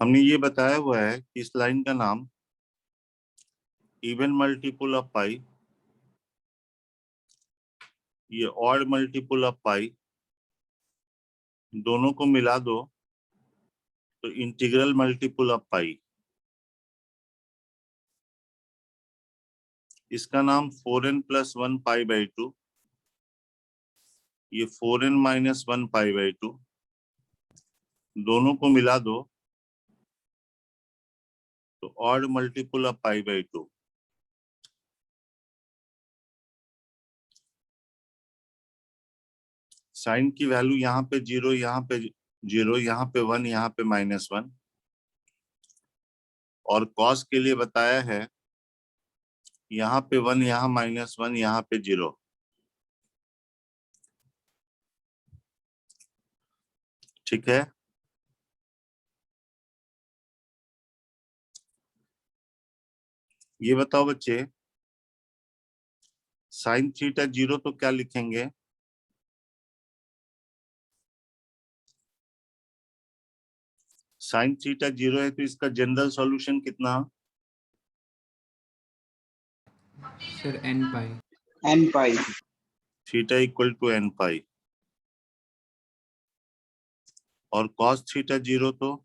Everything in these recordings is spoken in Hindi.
हमने ये बताया हुआ है कि इस लाइन का नाम इवन मल्टीपल ऑफ पाई, ये ऑड मल्टीपल ऑफ पाई, दोनों को मिला दो तो इंटीग्रल मल्टीपल ऑफ पाई। इसका नाम 4n + 1 π/2, ये 4n - 1 π/2, दोनों को मिला दो तो ऑड मल्टीपल ऑफ π/2। साइन की वैल्यू यहाँ पे 0, यहाँ पे 0, यहाँ पे 1, यहाँ पे -1, और कॉस के लिए बताया है यहाँ पे 1, यहाँ -1, यहाँ पे 0। ठीक है, ये बताओ बच्चे, साइन थीटा 0 तो क्या लिखेंगे? साइन थीटा 0 है तो इसका जनरल सॉल्यूशन कितना? सर n पाई। n पाई। थीटा = n पाई। और कॉस थीटा 0 तो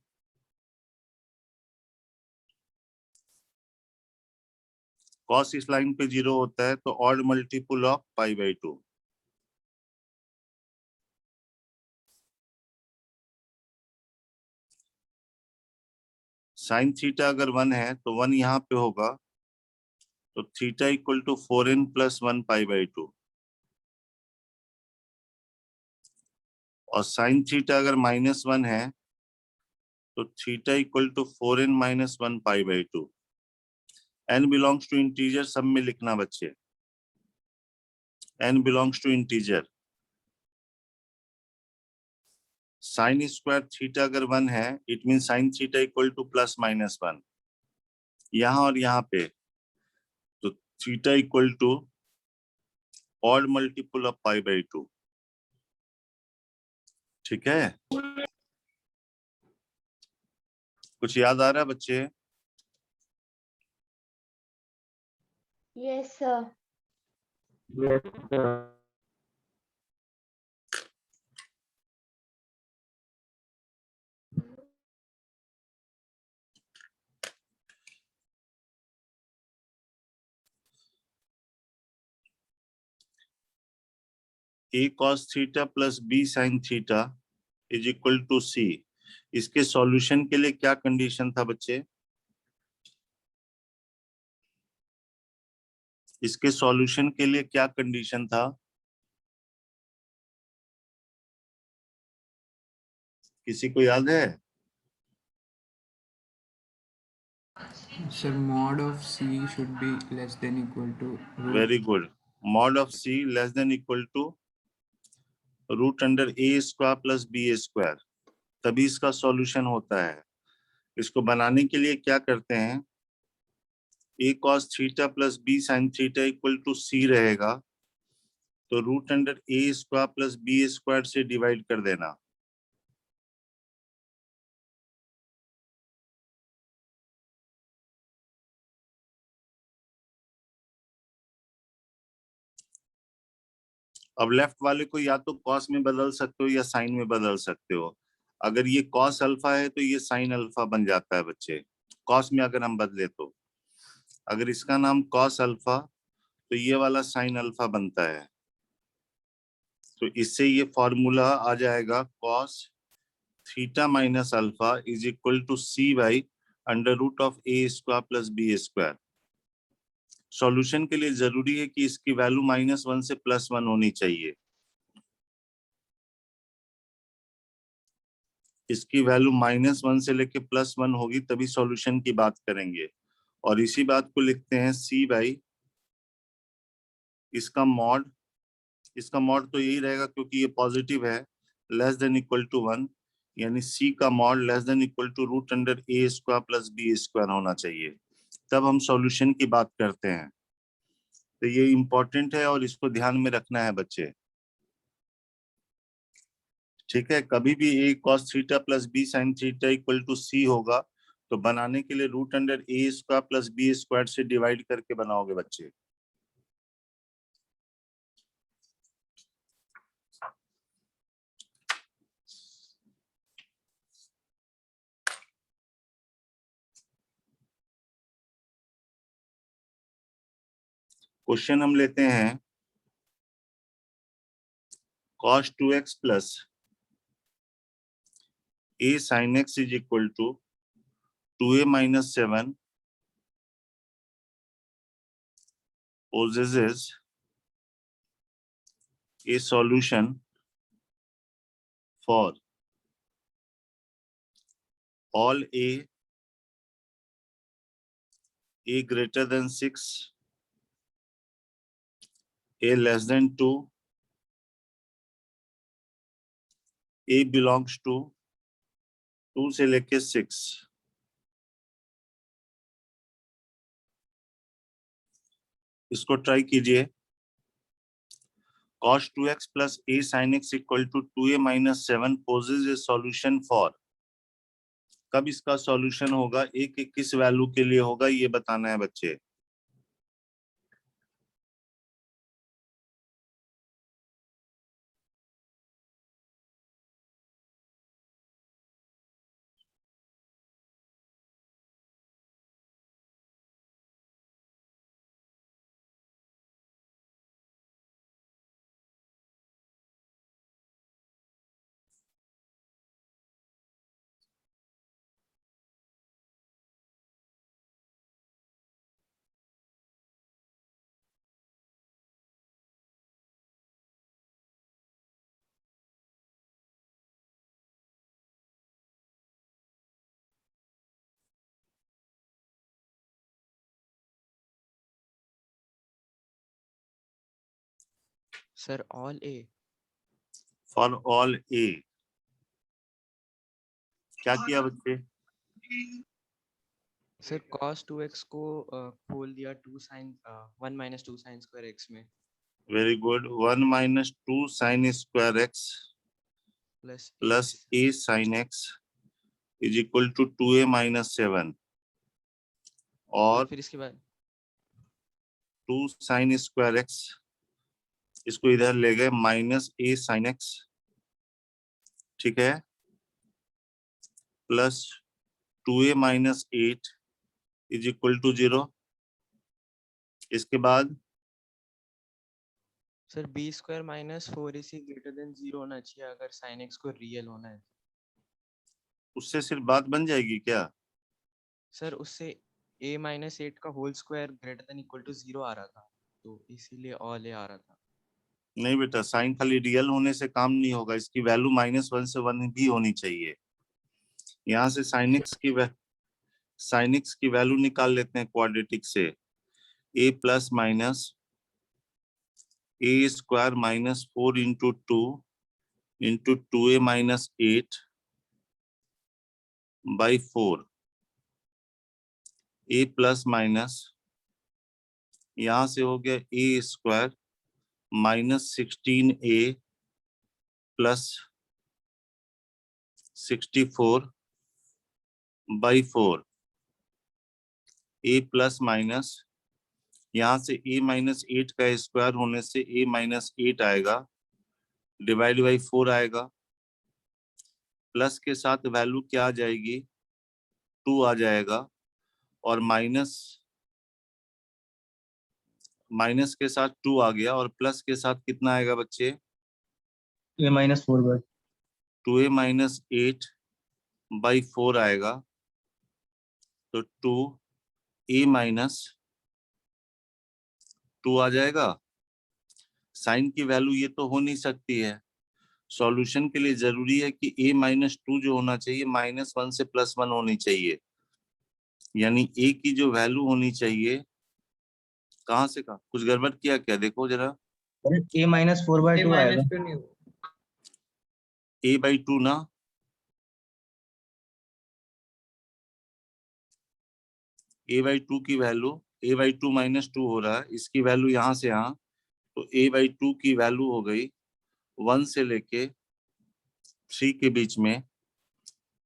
कॉस इस लाइन पे 0 होता है तो odd multiple of π/2। Sine theta अगर 1 है तो 1 यहाँ पे होगा तो थीटा = 4n + 1 π/2। और साइन थीटा अगर -1 है तो theta = 4n - 1 π/2। n belongs to integer, सब में लिखना बच्चे, n belongs to integer. Sine square theta अगर 1 है, इट मीन साइन थीटा = +-1, यहाँ और यहाँ पे, तो थीटा = ऑड मल्टीपल ऑफ π/2। ठीक है, कुछ याद आ रहा है बच्चे? Yes sir. a cos theta + b sin theta = c। इसके सॉल्यूशन के लिए क्या कंडीशन था बच्चे? इसके सॉल्यूशन के लिए क्या कंडीशन था? किसी को याद है? Sir mod of c should be less than equal to root। Very good, mod of c <= √a² + b², तभी इसका सॉल्यूशन होता है। इसको बनाने के लिए क्या करते हैं, a cos theta + b sin theta = c रहेगा तो √a² + b² से डिवाइड कर देना। अब लेफ्ट वाले को या तो कॉस में बदल सकते हो या साइन में बदल सकते हो। अगर ये कॉस अल्फा है तो ये साइन अल्फा बन जाता है बच्चे, कॉस में अगर हम बदले तो। अगर इसका नाम कॉस अल्फा तो ये वाला साइन अल्फा बनता है। तो इससे ये फॉर्मूला आ जाएगा cos theta - alpha = c/√a² + b²। Solution के लिए जरूरी है कि इसकी वैल्यू -1 से +1 होनी चाहिए। इसकी वैल्यू -1 से लेके +1 होगी तभी सॉल्यूशन की बात करेंगे। और इसी बात को लिखते हैं c/, इसका मॉड, इसका मॉड तो यही रहेगा क्योंकि ये पॉजिटिव है, < <1, यानी c का मॉड √a² + b² होना चाहिए, तब हम सॉल्यूशन की बात करते हैं। तो ये इंपॉर्टेंट है और इसको ध्यान में रखना है बच्चे। ठीक है, कभी भी a cos theta plus b sin theta equal to c होगा तो बनाने के लिए root under a square plus b square से डिवाइड करके बनाओगे बच्चे। क्वेश्चन हम लेते हैं cos 2x plus a sin x is equal to 2a minus 7 possesses a solution for all a greater than 6, a less than 2, a belongs to 2 से लेके 6। इसको ट्राई कीजिए। cos 2x plus a sin x equal to 2a minus 7 poses a solution for। कब इसका सॉल्यूशन होगा, a के किस वैल्यू के लिए होगा ये बताना है बच्चे। Sir all A. For all a क्या किया बच्चे? सर cos 2x को खोल दिया 2 sin 1 minus 2 sin square x में very good. 1 minus 2 sin square x plus a sin x is equal to 2a minus 7 और फिर इसके बाद 2 sin square x इसको इधर ले गए माइनस a sin x, ठीक है, plus 2a minus 8 is equal to 0। इसके बाद sir b square minus 4ac greater than 0 होना चाहिए अगर sin x को रियल होना है। उससे सिर्फ बात बन जाएगी क्या? सर उससे a minus 8 का whole square greater than equal to 0 आ रहा था तो इसीलिए ऑल ए आ रहा था। नहीं बेटा, साइन खाली रियल होने से काम नहीं होगा, इसकी वैल्यू -1 से 1 भी होनी चाहिए। यहाँ से साइन एक्स की वैल्यू निकाल लेते हैं क्वाड्रेटिक से। a plus minus a square minus 4 into 2a minus 8 by 4। a plus minus यहां से हो गया a square minus 16a plus 64 by 4। a plus minus यहां से a माइनस 8 का स्क्वायर होने से a माइनस 8 आएगा, डिवाइड बाई 4 आएगा, प्लस के साथ वैल्यू क्या आ जाएगी 2 आ जाएगा, और माइनस के साथ 2 आ गया, और प्लस के साथ कितना आएगा बच्चे? a minus 4 by 2a minus 8 by 4 आएगा, तो 2a minus 2 आ जाएगा। साइन की वैल्यू ये तो हो नहीं सकती है, सॉल्यूशन के लिए जरूरी है कि a minus 2 जो होना चाहिए -1 से +1 होनी चाहिए, यानी a की जो वैल्यू होनी चाहिए कहाँ से कहाँ कुछ गड़बड़ किया क्या, देखो जरा। a minus 4 by 2 आएगा। a by 2 ना, a by 2 की वैल्यू a by 2 -2 हो रहा है, इसकी वैल्यू यहाँ से यहाँ, तो a by 2 की वैल्यू हो गई 1 से लेके 3 के बीच में,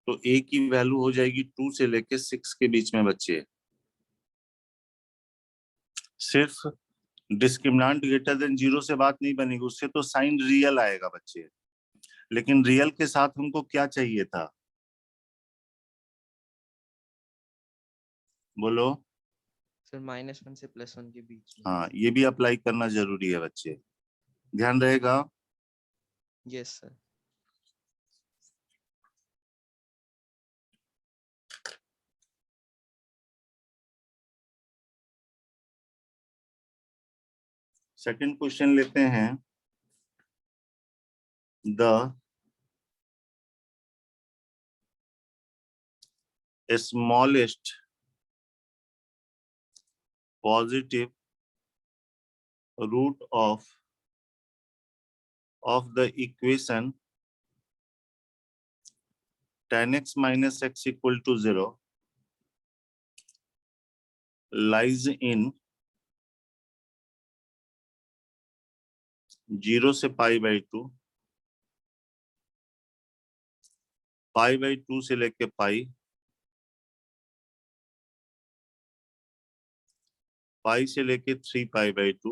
तो a की वैल्यू हो जाएगी 2 से लेके 6 के बीच में बच्चे। सिर्फ डिस्क्रिमिनेंट ग्रेटर देन 0 से बात नहीं बनेगी, उससे तो साइन रियल आएगा बच्चे। लेकिन रियल के साथ हमको क्या चाहिए था, बोलो। सर -1 से +1 के बीच में। हाँ, ये भी अप्लाई करना जरूरी है बच्चे, ध्यान रहेगा। Yes sir. सेकंड क्वेश्चन लेते हैं। The smallest positive root of the equation tan x minus x equal to 0 lies in 0 से π/2, π/2 से लेके पाई से लेके 3π/2,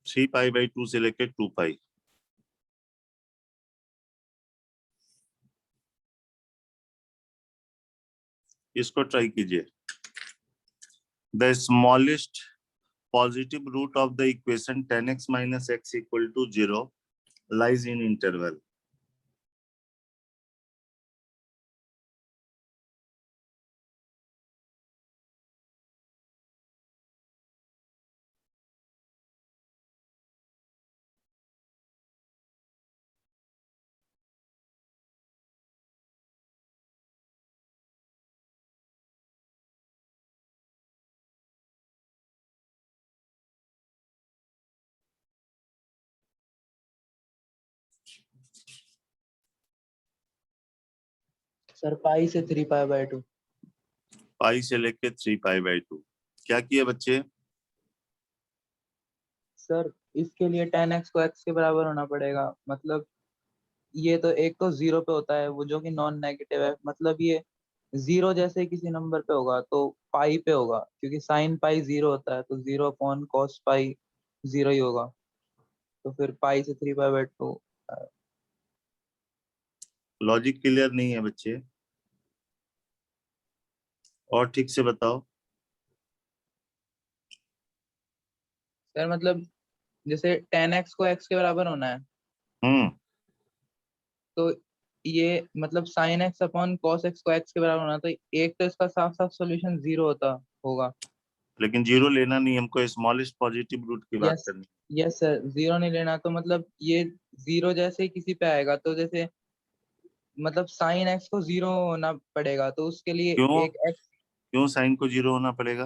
3π/2 से लेके 2π। इसको ट्राई कीजिए। The smallest positive root of the equation tan x minus x equal to 0 lies in interval। Sir पाई से 3π/2। पाई से लेके 3π/2 क्या किए बच्चे? सर इसके लिए tan x को x के बराबर होना पड़ेगा, मतलब ये तो एक तो 0 पे होता है वो जो कि नॉन नेगेटिव है, मतलब ये 0 जैसे किसी नंबर पे होगा तो पाई पे होगा, क्योंकि साइन पाई 0 होता है तो 0/cos पाई 0 ही होगा, तो फिर पाई से 3π/2। लॉजिक क्लियर नहीं है बच्चे, और ठीक से बताओ। सर मतलब जैसे tan x को x के बराबर होना है तो ये मतलब sin x/cos x को x के बराबर होना, तो एक तो इसका साफ साफ सॉल्यूशन 0 होता होगा। लेकिन 0 लेना नहीं, हमको स्मॉलेस्ट पॉजिटिव रूट की बात यस करनी। यस सर, 0 नहीं लेना, तो मतलब ये 0 जैसे ही किसी पे आएगा तो जैसे मतलब साइन x को 0 होना पड़ेगा, तो उसके लिए क्यों एक x, क्यों साइन को 0 होना पड़ेगा?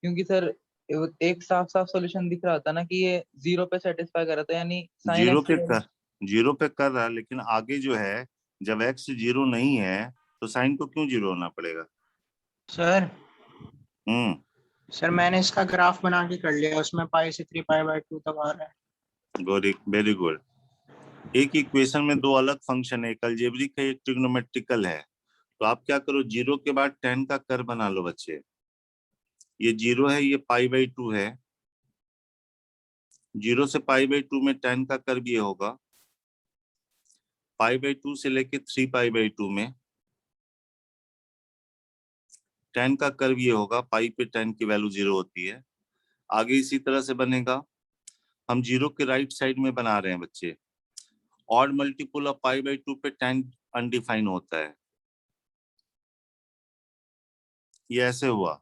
क्योंकि सर एक साफ साफ सॉल्यूशन दिख रहा था ना कि ये 0 पे सेटिस्फाई कर रहा था, यानी साइन जीरो x पे कर जीरो पे कर रहा है, लेकिन आगे जो है जब x 0 नहीं है तो साइन को क्यों 0 होना पड़ेगा? सर हम्म सर मैंने इसका ग्राफ बना के कर लिया, उसमें पाई से 3π/2 तक आ रहा है। Very good. एक इक्वेशन में दो अलग फंक्शन है, एक अलजेब्रिक है एक ट्रिग्नोमेट्रिकल है। तो आप क्या करो, 0 के बाद tan का कर्व बना लो बच्चे। ये 0 है, ये π/2 है। 0 से π/2 में tan का कर्व ये होगा। π/2 से लेके 3π/2 में tan का कर्व ये होगा। पाई पे tan की वैल्यू 0 होती है। आगे इसी तरह से बनेगा। हम 0 के राइट साइड में बना रहे हैं बच्चे। ऑड मल्टीपल ऑफ π/2 पे tan अनडिफाइन होता है, ये ऐसे हुआ।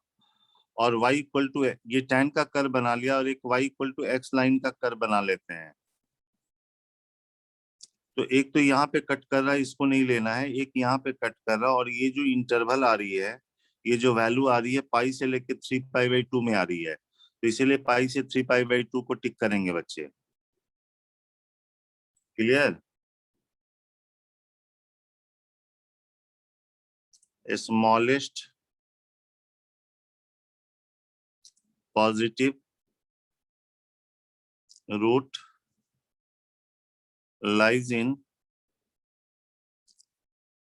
और y इक्वल टू, ये tan का कर्व बना लिया, और एक y equal to x line का कर्व बना लेते हैं। तो एक तो यहाँ पे कट कर रहा है, इसको नहीं लेना है, एक यहाँ पे कट कर रहा है, और ये जो इंटरवल आ रही है, ये जो वैल्यू आ रही है पाई से लेके 3π/2 में आ रही है, तो इसीलिए पाई से 3π/2 को टिक करेंगे बच्चे। Clear? Smallest positive root lies in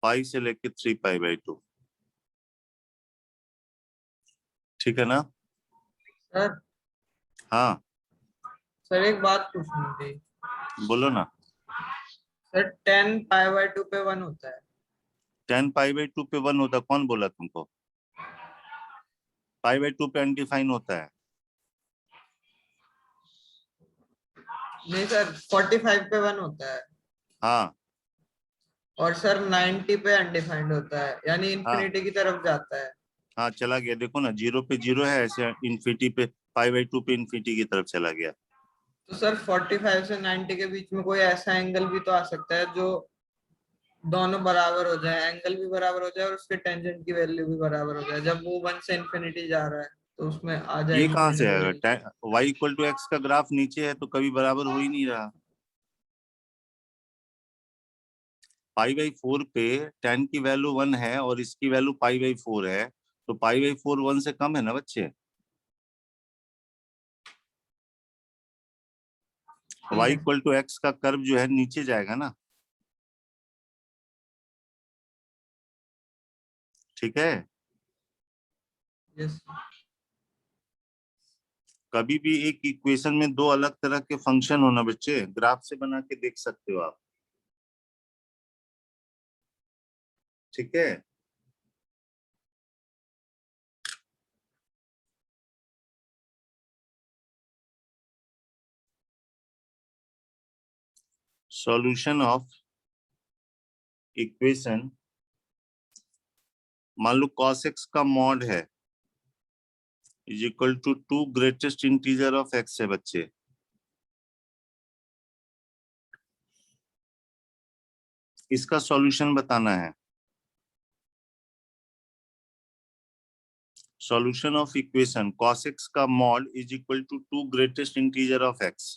pi से लेके 3π/2। ठीक है ना? सर हाँ सर एक बात पूछनी थी बोलो ना। सर 10π/2 पे 1 होता है 10π/2 पे 1 होता है? कौन बोला तुमको? π/2 पे अनडिफाइन होता है। नहीं सर 45 पे 1 होता है हाँ और सर 90 पे अनडिफाइंड होता है यानी इन्फिनिटी की तरफ जाता है हाँ चला गया। देखो ना 0 पे 0 है, ऐसे इन्फिनिटी पे π/2 पे इन्फिनिटी की तरफ चला गया। तो सर 45 से 90 के बीच में कोई ऐसा एंगल भी तो आ सकता है जो दोनों बराबर हो जाए, एंगल भी बराबर हो जाए और उसके टेंजेंट की वैल्यू भी बराबर हो जाए। जब वो 1 से इन्फिनिटी जा रहा है तो उसमें आ ये जाएगी कहाँ से critical आएगा? value। y = x का ग्राफ नीचे है तो कभी बराबर हो ही नहीं रहा। π/4 पे tan की वैल्यू 1 है और इसकी वैल्यू π/4 है, तो π/4 1 से कम है ना बच्चे। y = x का कर्व जो है नीचे जाएगा ना। ठीक है? यस कभी भी एक इक्वेशन में दो अलग तरह के फंक्शन होना बच्चे, ग्राफ से बना के देख सकते हो आप। ठीक है? सॉल्यूशन ऑफ इक्वेशन, मान लो cos x का मॉड है is equal to 2 greatest integer of x है बच्चे। इसका सॉल्यूशन बताना है। Solution of equation cos x का mod is equal to 2 greatest integer of x।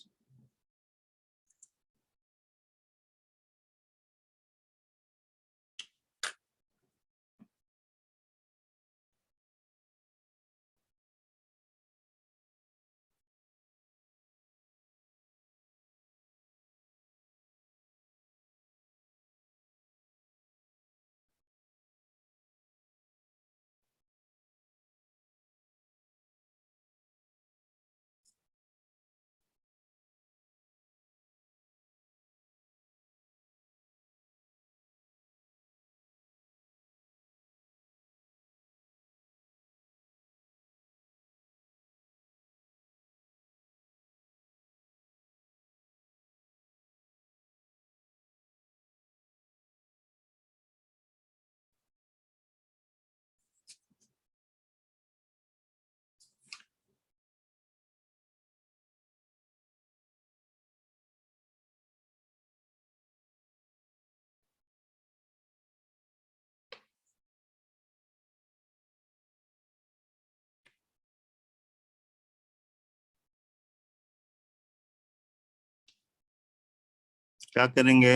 क्या करेंगे?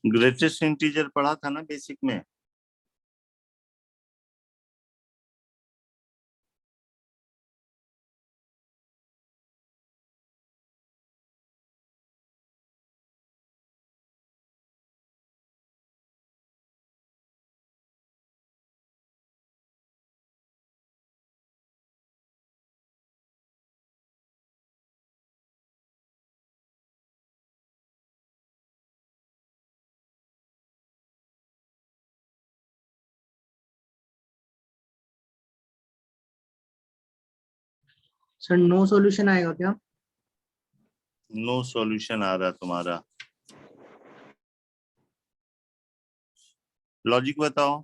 ग्रेटेस्ट इंटीजर पढ़ा था ना बेसिक में। सर नो सॉल्यूशन आएगा क्या? नो सॉल्यूशन आ रहा तुम्हारा। लॉजिक बताओ।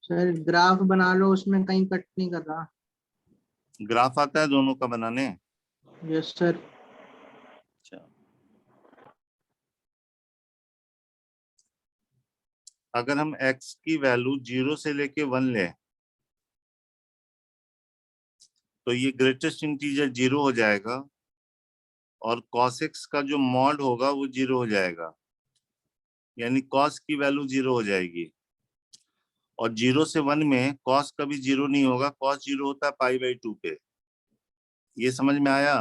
सर ग्राफ बना लो, उसमें कहीं कट नहीं कर रहा। ग्राफ आता है दोनों का बनाने? Yes sir. अच्छा, अगर हम x की वैल्यू 0 से लेके 1 लें तो ये ग्रेटेस्ट इंटीजर 0 हो जाएगा और cos x का जो मॉड होगा वो 0 हो जाएगा, यानी cos की वैल्यू 0 हो जाएगी। और 0 से 1 में cos कभी 0 नहीं होगा, cos 0 होता है π/2 पे। ये समझ में आया?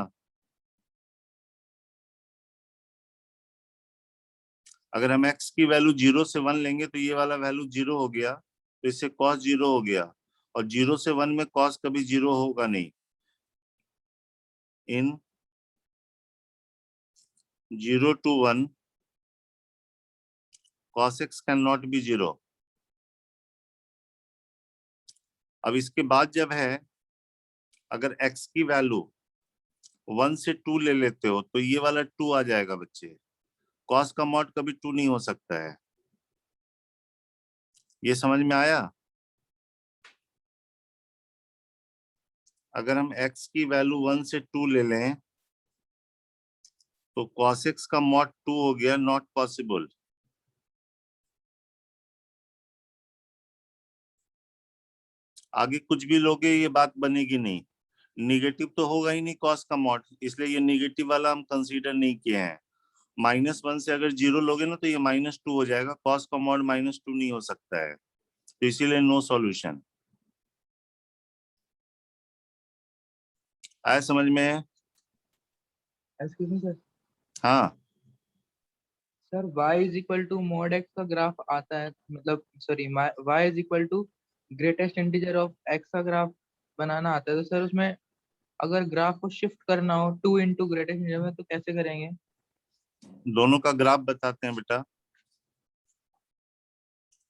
अगर हम x की वैल्यू 0 से 1 लेंगे तो ये वाला वैल्यू 0 हो गया, तो इससे cos 0 हो गया, और 0 से 1 में cos कभी 0 होगा नहीं। इन 0 to 1 cos x can not be 0। अब इसके बाद जब है, अगर x की वैल्यू 1 से 2 ले लेते हो तो ये वाला 2 आ जाएगा बच्चे। cos का मॉड कभी 2 नहीं हो सकता है। ये समझ में आया? अगर हम x की वैल्यू 1 से 2 ले लें तो cos x का मॉड 2 हो गया, नॉट पॉसिबल। आगे कुछ भी लोगे ये बात बनेगी नहीं, निगेटिव तो होगा ही नहीं cos का मॉड, इसलिए ये निगेटिव वाला हम कंसीडर नहीं किए हैं। -1 से अगर 0 लोगे ना तो ये -2 हो जाएगा, cos का मॉड -2 नहीं हो सकता है, तो इसीलिए नो सॉल्यूशन। आया समझ में? Excuse me sir. हाँ, sir y is equal to mod x का ग्राफ आता है, मतलब sorry y is equal to greatest integer of x का ग्राफ बनाना आता है, तो सर उसमें अगर ग्राफ को शिफ्ट करना हो 2 इंटू ग्रेटेस्ट इंटीजर में तो कैसे करेंगे? दोनों का ग्राफ बताते हैं बेटा,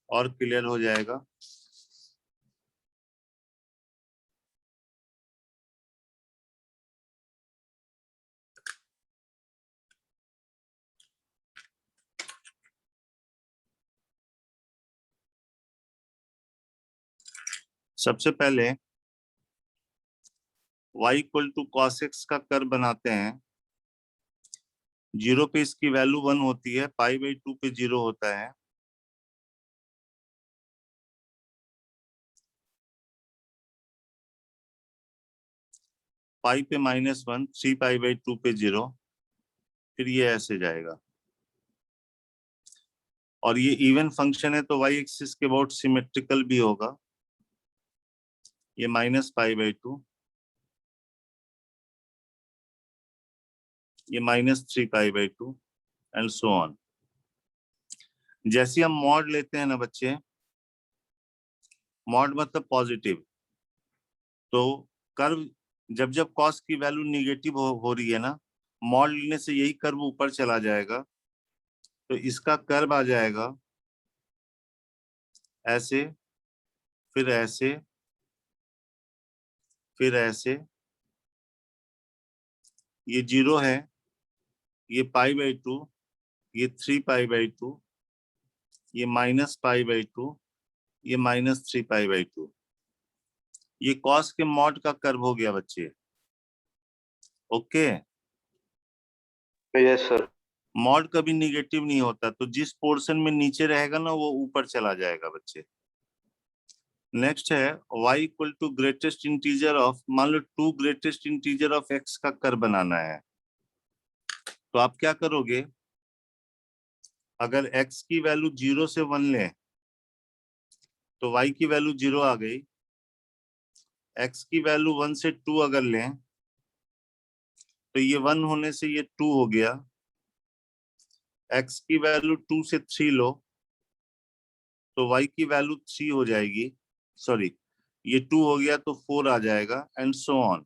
और क्लियर हो जाएगा। सबसे पहले y equal to cos x का कर्व बनाते हैं। 0 पे इसकी वैल्यू 1 होती है, π/2 पे 0 होता है। पाई पे -1, 3π/2 पे 0, फिर ये ऐसे जाएगा। और ये इवन फंक्शन है तो y एक्सिस के अबाउट सिमेट्रिकल भी होगा। ये -π/2, ये -3π/2 एंड सो ऑन। जैसे हम मॉड लेते हैं ना बच्चे, मॉड मतलब पॉजिटिव, तो कर्व जब जब cos की वैल्यू निगेटिव हो रही है ना, मॉड लेने से यही कर्व ऊपर चला जाएगा, तो इसका कर्व आ जाएगा ऐसे, फिर ऐसे, फिर ऐसे। ये 0 है, ये π/2, ये 3π/2, ये -π/2, ये -3π/2। ये cos के मॉड का कर्व हो गया बच्चे। Okay, yes sir. मॉड कभी निगेटिव नहीं होता, तो जिस पोर्शन में नीचे रहेगा ना वो ऊपर चला जाएगा बच्चे। नेक्स्ट है y equal to greatest integer of, मान लो 2 ग्रेटेस्ट इंटीजर ऑफ x का कर्व बनाना है, तो आप क्या करोगे? अगर x की वैल्यू 0 से 1 लें तो y की वैल्यू 0 आ गई। x की वैल्यू 1 से 2 अगर लें तो ये 1 होने से ये 2 हो गया। x की वैल्यू 2 से 3 लो तो y की वैल्यू 3 हो जाएगी, सॉरी ये 2 हो गया तो 4 आ जाएगा, and so on.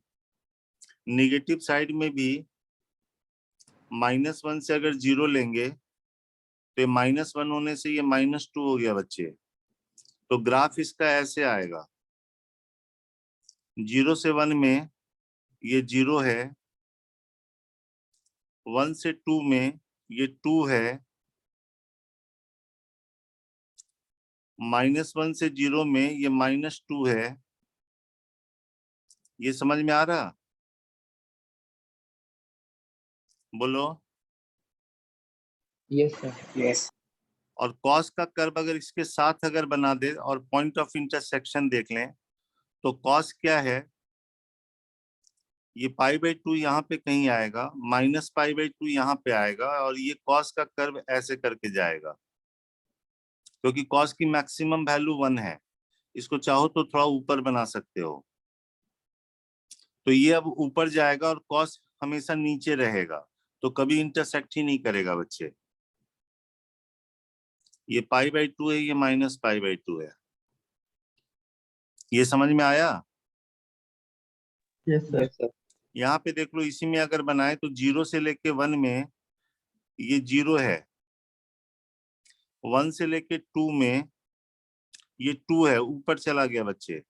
Negative side में भी -1 से अगर 0 लेंगे तो -1 होने से ये -2 हो गया बच्चे। तो ग्राफ इसका ऐसे आएगा, 0 से 1 में ये 0 है, 1 से 2 में ये 2 है, -1 से 0 में ये -2 है। ये समझ में आ रहा? बोलो। Yes sir. यस और कॉस का कर्व अगर इसके साथ अगर बना दे और पॉइंट ऑफ इंटरसेक्शन देख लें तो कॉस क्या है, ये π/2 यहाँ पे कहीं आएगा, -π/2 यहाँ पे आएगा, और ये कॉस का कर्व ऐसे करके जाएगा, क्योंकि कॉस की मैक्सिमम वैल्यू 1 है। इसको चाहो तो थोड़ा ऊपर बना सकते हो। तो ये अब ऊपर जाएगा और कॉस हमेशा नीचे रहेगा, तो कभी इंटरसेक्ट ही नहीं करेगा बच्चे। ये π/2 है, ये -π/2 है। ये समझ में आया? Yes sir. यहाँ पे देख लो, इसी में अगर बनाए तो 0 से लेके 1 में ये 0 है, 1 से लेके 2 में ये 2 है, ऊपर चला गया बच्चे।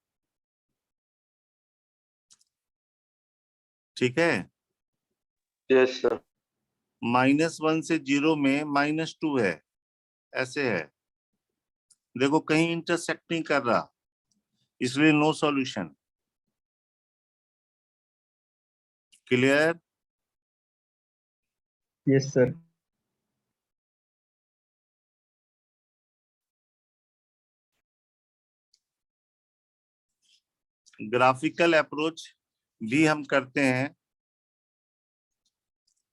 ठीक है। Yes sir. -1 से 0 में -2 है, ऐसे है। देखो कहीं इंटरसेक्ट नहीं कर रहा, इसलिए no solution. Clear? Yes sir. Graphical approach भी हम करते हैं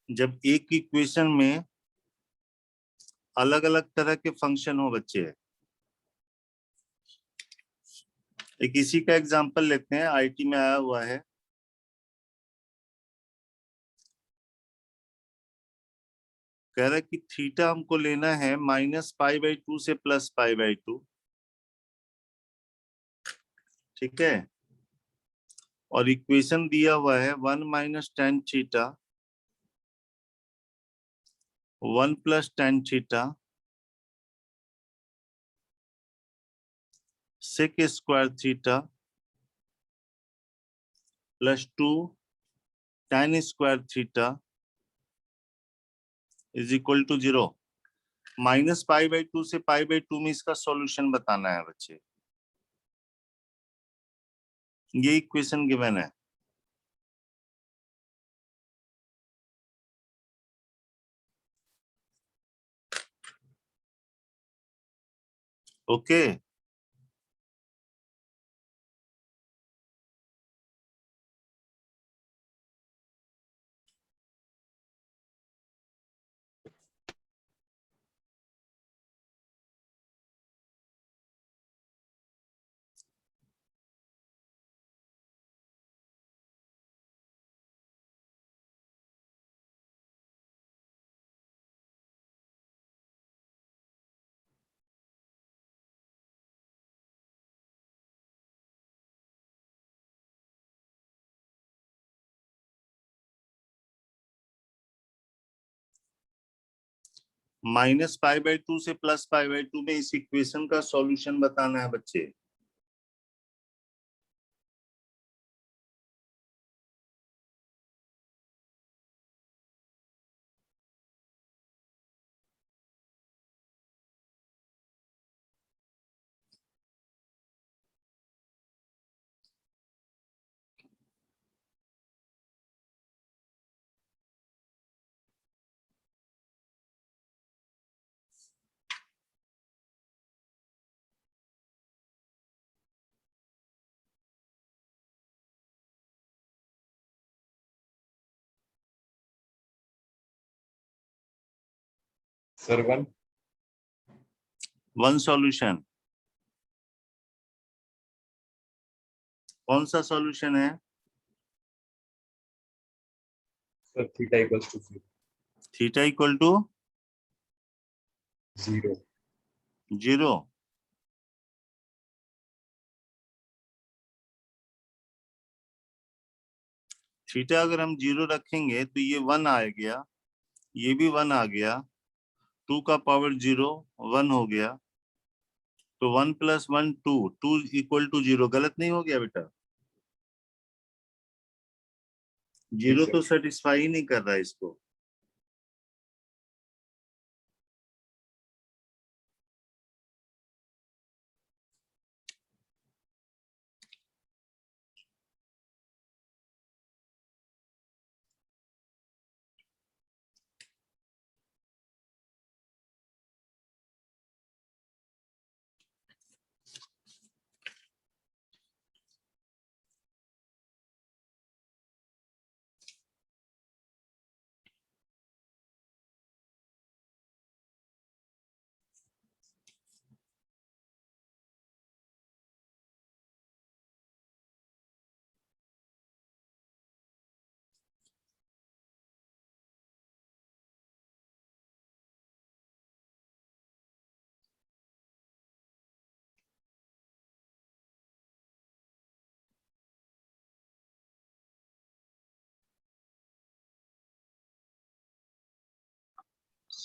जब एक इक्वेशन में अलग अलग तरह के फंक्शन हो बच्चे। एक इसी का एग्जांपल लेते हैं, आईटी में आया हुआ है। कह रहा है कि थीटा हमको लेना है -π/2 से +π/2। ठीक है। और इक्वेशन दिया हुआ है 1 - tan theta 1 + tan theta sec² theta +2 tan² theta = 0। -π/2 से π/2 में इसका सॉल्यूशन बताना है बच्चे। ये इक्वेशन गिवन है। ओके। -π/2 से +π/2 में इस इक्वेशन का सॉल्यूशन बताना है बच्चे। Sir 1 one solution. कौन सा सॉल्यूशन है? Sir theta = 0 theta = 0 0। थीटा अगर हम 0 रखेंगे तो ये 1 आ गया, ये भी 1 आ गया, 2 का पावर 0 1 हो गया, तो 1 + 1 2 2 = 0। गलत नहीं हो गया बेटा? 0 सर। तो सेटिस्फाई ही नहीं कर रहा है इसको।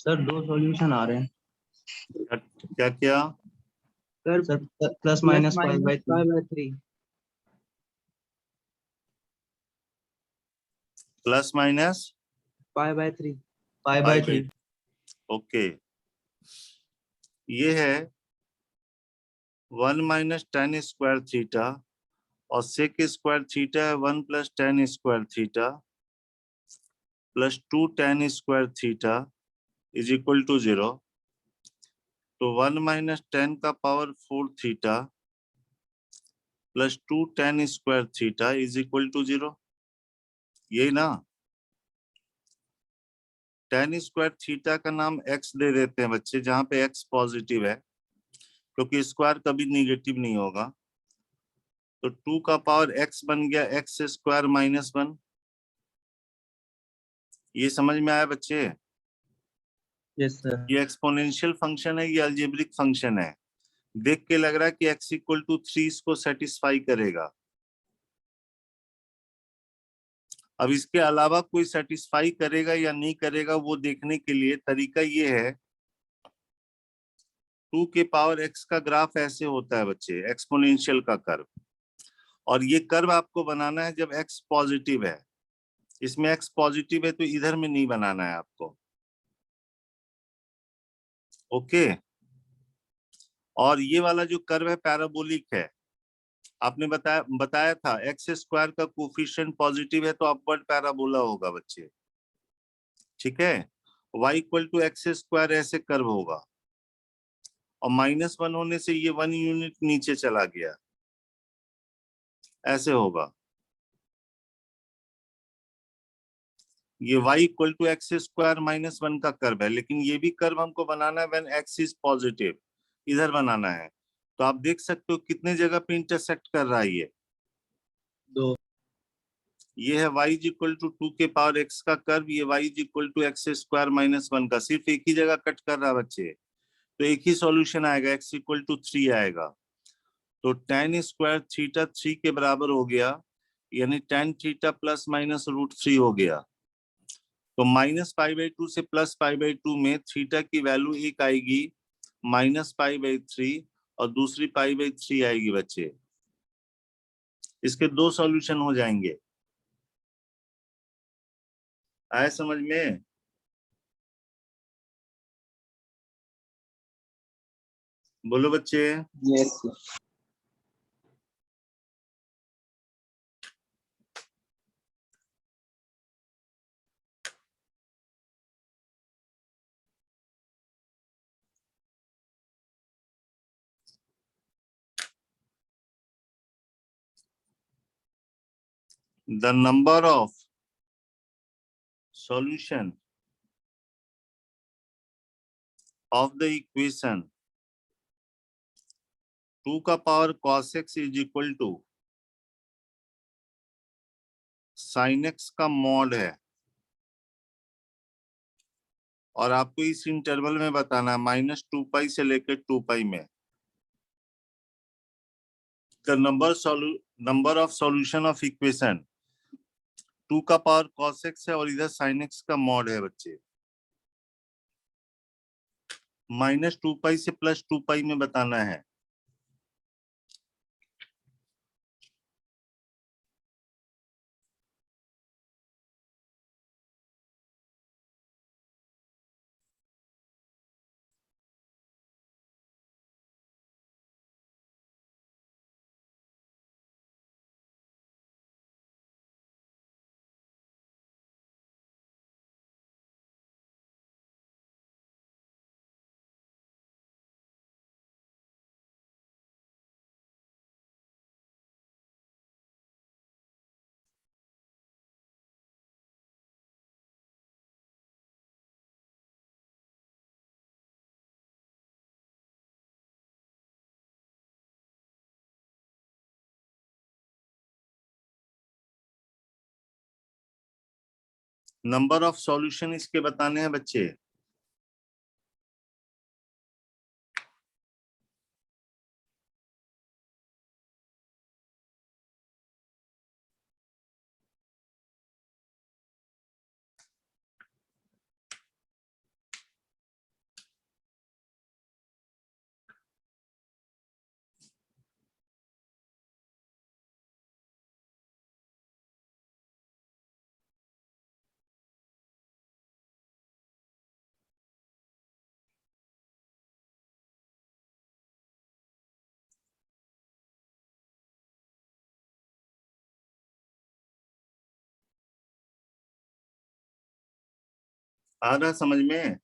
सर दो सॉल्यूशन आ रहे हैं क्या क्या? Sir, plus minus 5/3 plus minus 5/3 5/3 okay. ये है 1 माइनस टेन स्क्वायर थीटा और सेक स्क्वायर थीटा है 1 plus tan square theta plus 2 tan square theta is equal to 0। तो 1 माइनस टेन का power 4 theta plus 2 tan square theta is equal to 0। यही ना? टेन स्क्वायर थीटा का नाम x दे देते हैं बच्चे, जहां पे x पॉजिटिव है, क्योंकि स्क्वायर कभी निगेटिव नहीं होगा। तो 2 का पावर x बन गया x स्क्वायर माइनस 1। ये समझ में आया बच्चे? Yes sir. ये एक्सपोनेंशियल फंक्शन है, ये अलजेब्रिक फंक्शन है। देख के लग रहा है कि x इक्वल टू 3 इसको सेटिस्फाई करेगा। अब इसके अलावा कोई सेटिस्फाई करेगा या नहीं करेगा वो देखने के लिए तरीका ये है, 2 के पावर x का ग्राफ ऐसे होता है बच्चे, एक्सपोनेंशियल का कर्व। और ये कर्व आपको बनाना है जब x पॉजिटिव है। इसमें x पॉजिटिव है तो इधर में नहीं बनाना है आपको। ओके। और ये वाला जो कर्व है पैराबोलिक है। आपने बताया था एक्स स्क्वायर का कोफिशिएंट पॉजिटिव है तो अपवर्ड पैराबोला होगा बच्चे। ठीक है। y equal to x square ऐसे कर्व होगा और -1 होने से ये 1 यूनिट नीचे चला गया, ऐसे होगा। ये y equal to x square -1 का कर्व है, लेकिन ये भी कर्व हमको बनाना है व्हेन x इज पॉजिटिव, इधर बनाना है। तो आप देख सकते हो कितने जगह पे इंटरसेक्ट कर रहा है ये। दो। ये है y इज इक्वल टू 2 के पावर x का कर्व, ये y is equal to x square -1 का, सिर्फ एक ही जगह कट कर रहा है बच्चे। तो एक ही सॉल्यूशन आएगा, x इक्वल टू 3 आएगा। तो tan स्क्वायर थीटा 3 के बराबर हो गया, यानी tan थीटा प्लस माइनस √3 हो गया। तो -π/2 से +π/2 में थीटा की वैल्यू एक आएगी -π/3 और दूसरी π/3 आएगी बच्चे। इसके दो सॉल्यूशन हो जाएंगे। आए समझ में? बोलो बच्चे। Yes sir. The number of solution of the equation 2 का power cos x is equal to sin x का मॉड है, और आपको इस इंटरवल में बताना है -2π से लेकर 2π में। The number of solution of equation 2 का पावर cos x है और इधर sin x का मॉड है बच्चे। -2π से +2π में बताना है। नंबर ऑफ सॉल्यूशन इसके बताने हैं बच्चे। आ रहा समझ में?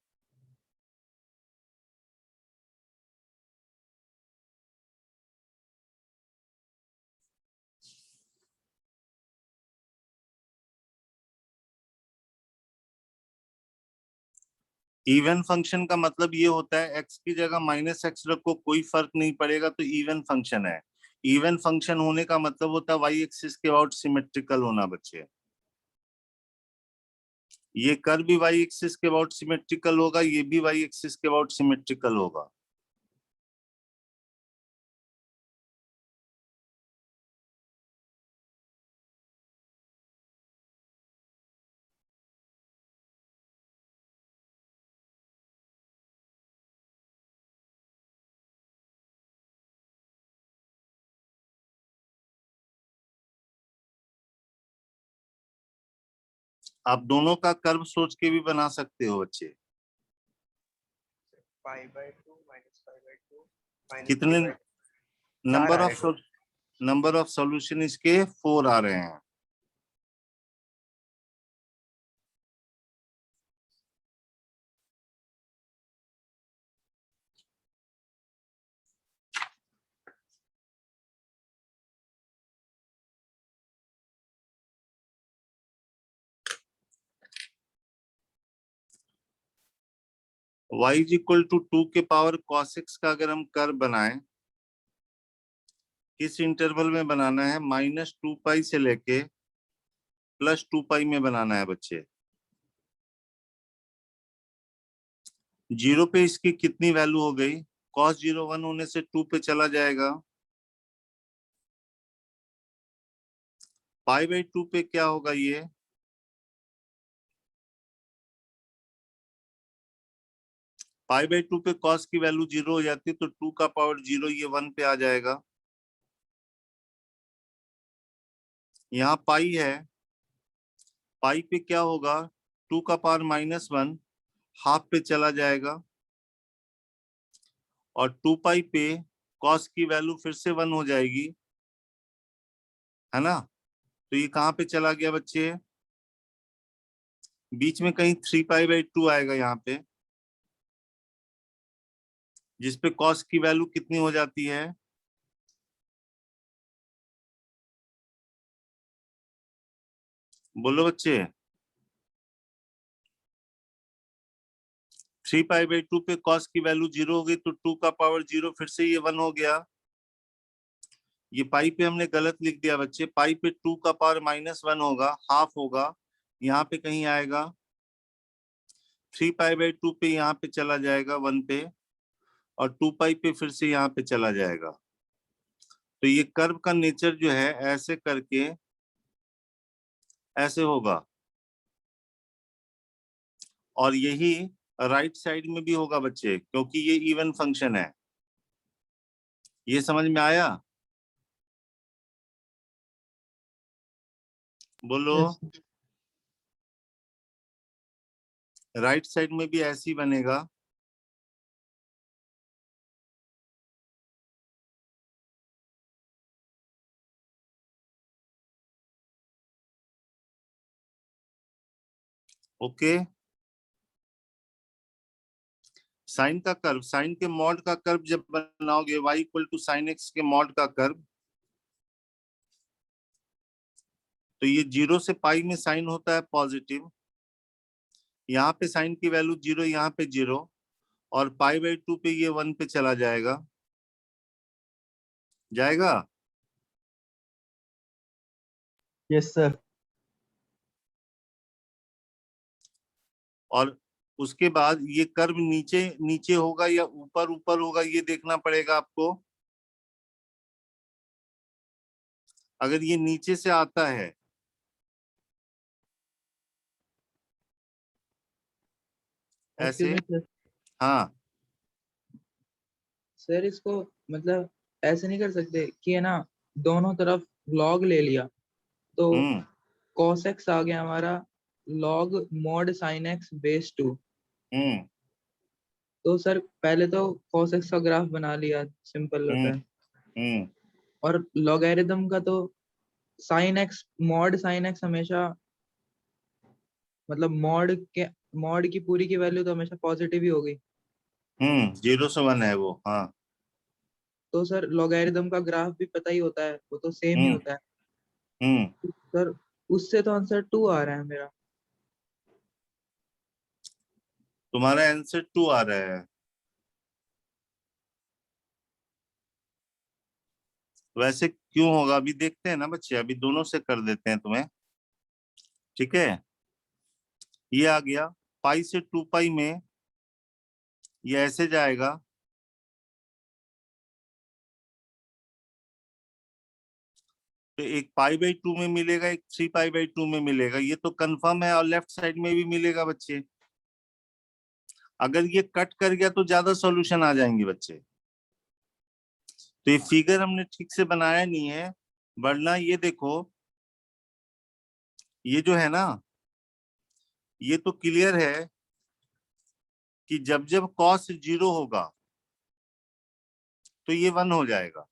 इवन फंक्शन का मतलब ये होता है x की जगह माइनस एक्स रखो, कोई फर्क नहीं पड़ेगा, तो इवन फंक्शन है। इवन फंक्शन होने का मतलब होता है y एक्सिस के अबाउट सिमेट्रिकल होना बच्चे। ये कर्व भी y एक्सिस के अबाउट सिमेट्रिकल होगा, ये भी y एक्सिस के अबाउट सिमेट्रिकल होगा। आप दोनों का कर्व सोच के भी बना सकते हो बच्चे। कितने नंबर ऑफ सॉल्यूशन इसके 4 आ रहे हैं। y इज इक्वल टू 2 के पावर cos x का अगर हम कर्व बनाएं, किस इंटरवल में बनाना है? -2 से लेके +2 में बनाना है बच्चे। 0 पे इसकी कितनी वैल्यू हो गई? cos 0 1 होने से 2 पे चला जाएगा। π/2 पे क्या होगा? ये π/2 पे cos की वैल्यू 0 हो जाती है, तो 2 का पावर 0 ये 1 पे आ जाएगा। यहाँ पाई है, पाई पे क्या होगा? 2 का पावर -1 हाफ पे चला जाएगा, और 2π पे cos की वैल्यू फिर से 1 हो जाएगी, है ना? तो ये कहाँ पे चला गया बच्चे? बीच में कहीं 3π/2 आएगा यहाँ पे, जिसपे cos की वैल्यू कितनी हो जाती है? बोलो बच्चे। 3π/2 पे cos की वैल्यू 0 हो गई, तो 2 का पावर 0 फिर से ये 1 हो गया। ये पाई पे हमने गलत लिख दिया बच्चे, पाई पे 2 का पावर -1 होगा, हाफ होगा, यहाँ पे कहीं आएगा। 3π/2 पे यहाँ पे चला जाएगा 1 पे, और 2π पे फिर से यहाँ पे चला जाएगा। तो ये कर्व का नेचर जो है ऐसे करके ऐसे होगा, और यही राइट साइड में भी होगा बच्चे, क्योंकि ये इवन फंक्शन है। ये समझ में आया? बोलो। Yes. राइट साइड में भी ऐसे ही बनेगा। ओके। साइन का कर्व, साइन के मॉड का कर्व जब बनाओगे, y equal to sine x के मॉड का कर्व, तो ये 0 से पाई में साइन होता है पॉजिटिव, यहाँ पे साइन की वैल्यू 0, यहाँ पे 0, और π/2 पे ये 1 पे चला जाएगा। जाएगा? Yes sir. और उसके बाद ये कर्व नीचे नीचे होगा या ऊपर ऊपर होगा, ये देखना पड़ेगा आपको। अगर ये नीचे से आता है, ऐसे, हाँ, सर इसको मतलब ऐसे नहीं कर सकते कि है ना, दोनों तरफ log ले लिया तो cos x आ गया हमारा log mod sin x base 2। तो सर पहले तो cos x का ग्राफ बना लिया, सिंपल होता है। और लॉगरिथम का तो sin x mod sin x हमेशा मतलब mod के मॉड की पूरी की वैल्यू तो हमेशा पॉजिटिव ही होगी। 0 से 1 है वो, हाँ। तो सर लॉगरिदम का ग्राफ भी पता ही होता है, वो तो सेम ही हम्म होता है। हम्म सर उससे तो आंसर 2 आ रहा है मेरा। तुम्हारा आंसर 2 आ रहा है। वैसे क्यों होगा अभी देखते हैं ना बच्चे, अभी दोनों से कर देते हैं तुम्हें, ठीक है। ये आ गया पाई से 2 पाई में, ये ऐसे जाएगा, तो एक पाई बाई 2 में मिलेगा, एक 3 पाई बाई 2 में मिलेगा, ये तो कंफर्म है। और लेफ्ट साइड में भी मिलेगा बच्चे। अगर ये कट कर गया तो ज्यादा सॉल्यूशन आ जाएंगे बच्चे। तो ये फिगर हमने ठीक से बनाया नहीं है, वरना ये देखो, ये जो है ना, ये तो क्लियर है कि जब जब कॉस 0 होगा तो ये 1 हो जाएगा,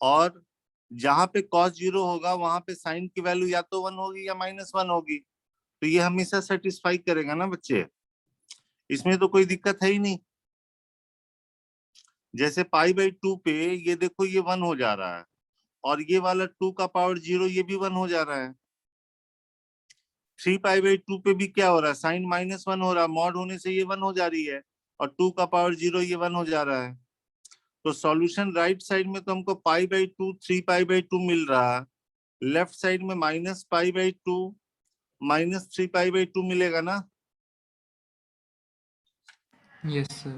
और जहां पे कॉस 0 होगा वहां पे साइन की वैल्यू या तो 1 होगी या -1 होगी। तो ये हमेशा सेटिस्फाई करेगा ना बच्चे, इसमें तो कोई दिक्कत है ही नहीं। जैसे पाई बाई 2 पे ये देखो, ये 1 हो जा रहा है, और ये वाला 2 का पावर 0 ये भी 1 हो जा रहा है। 3 पाई बाई 2 पे भी क्या हो रहा है, साइन -1 हो रहा है, मॉड होने से ये 1 हो जा रही है, और 2 का पावर 0 ये 1 हो जा रहा है। तो सॉल्यूशन राइट साइड में तो हमको पाई बाई 2 3 पाई बाई 2 मिल रहा है, लेफ्ट साइड में -पाई/2 -3 पाई/2 मिलेगा ना। Yes, sir.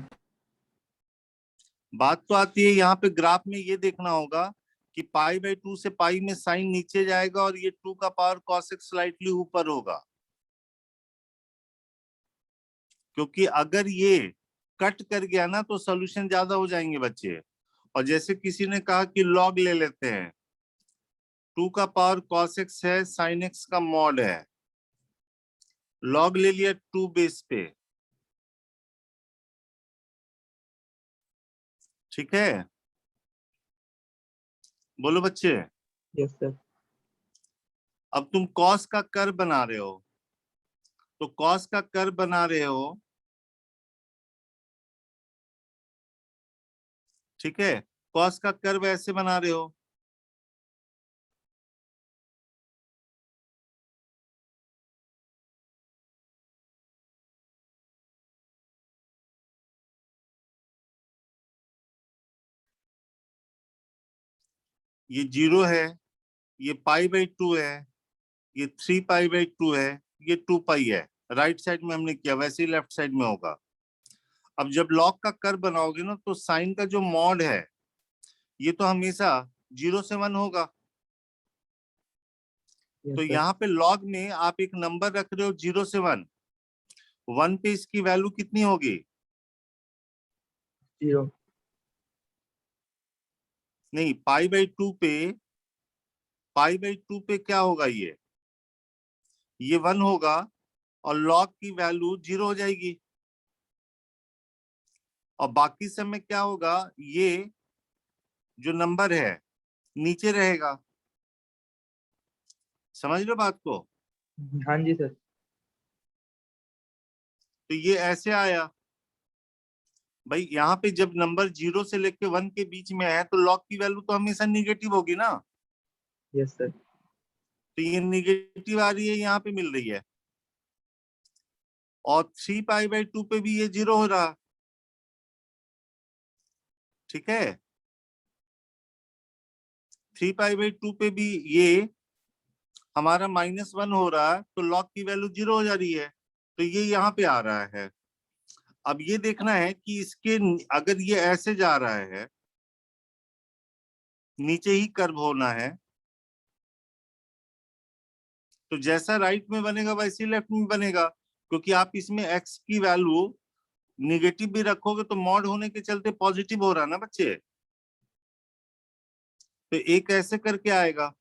बात तो आती है यहाँ पे ग्राफ में ये देखना होगा कि पाई/2 से पाई में साइन नीचे जाएगा और ये 2 का पावर cos x स्लाइटली ऊपर होगा, क्योंकि अगर ये कट कर गया ना तो सॉल्यूशन ज्यादा हो जाएंगे बच्चे। और जैसे किसी ने कहा कि लॉग ले लेते हैं, 2 का पावर cos x है, sin x का मॉड है, लॉग ले लिया 2 बेस पे, ठीक है। बोलो बच्चे। Yes sir. अब तुम कॉस का कर्व बना रहे हो, तो कॉस का कर्व बना रहे हो, ठीक है। कॉस का कर्व ऐसे बना रहे हो, ये 0 है, ये पाई/2 है, ये 3 पाई/2 है, ये 2 पाई है। राइट साइड में हमने किया, वैसे ही लेफ्ट साइड में होगा। अब जब लॉग का कर्व बनाओगे ना, तो साइन का जो मॉड है ये तो हमेशा 0 से 1 होगा। तो यस सर। यहाँ पे लॉग में आप एक नंबर रख रहे हो 0 से 1, 1 पे इसकी वैल्यू कितनी होगी? 0। नहीं, पाई/2 पे, पाई/2 पे क्या होगा, ये 1 होगा, और लॉग की वैल्यू 0 हो जाएगी। और बाकी समय क्या होगा, ये जो नंबर है नीचे रहेगा। समझ लो बात को। हाँ जी सर। तो ये ऐसे आया भाई, यहाँ पे जब नंबर 0 से लेके 1 के बीच में है तो लॉग की वैल्यू तो हमेशा निगेटिव होगी ना। Yes sir. तो ये निगेटिव आ रही है, यहाँ पे मिल रही है। और 3 पाई/2 पे भी ये 0 हो रहा, ठीक है। 3 पाई/2 पे भी ये हमारा -1 हो रहा है, तो लॉग की वैल्यू 0 हो जा रही है, तो ये यहाँ पे आ रहा है। अब ये देखना है कि इसके अगर ये ऐसे जा रहा है, नीचे ही कर्व होना है, तो जैसा राइट में बनेगा वैसे ही लेफ्ट में बनेगा, क्योंकि आप इसमें x की वैल्यू निगेटिव भी रखोगे तो मॉड होने के चलते पॉजिटिव हो रहा है ना बच्चे। तो एक ऐसे करके आएगा।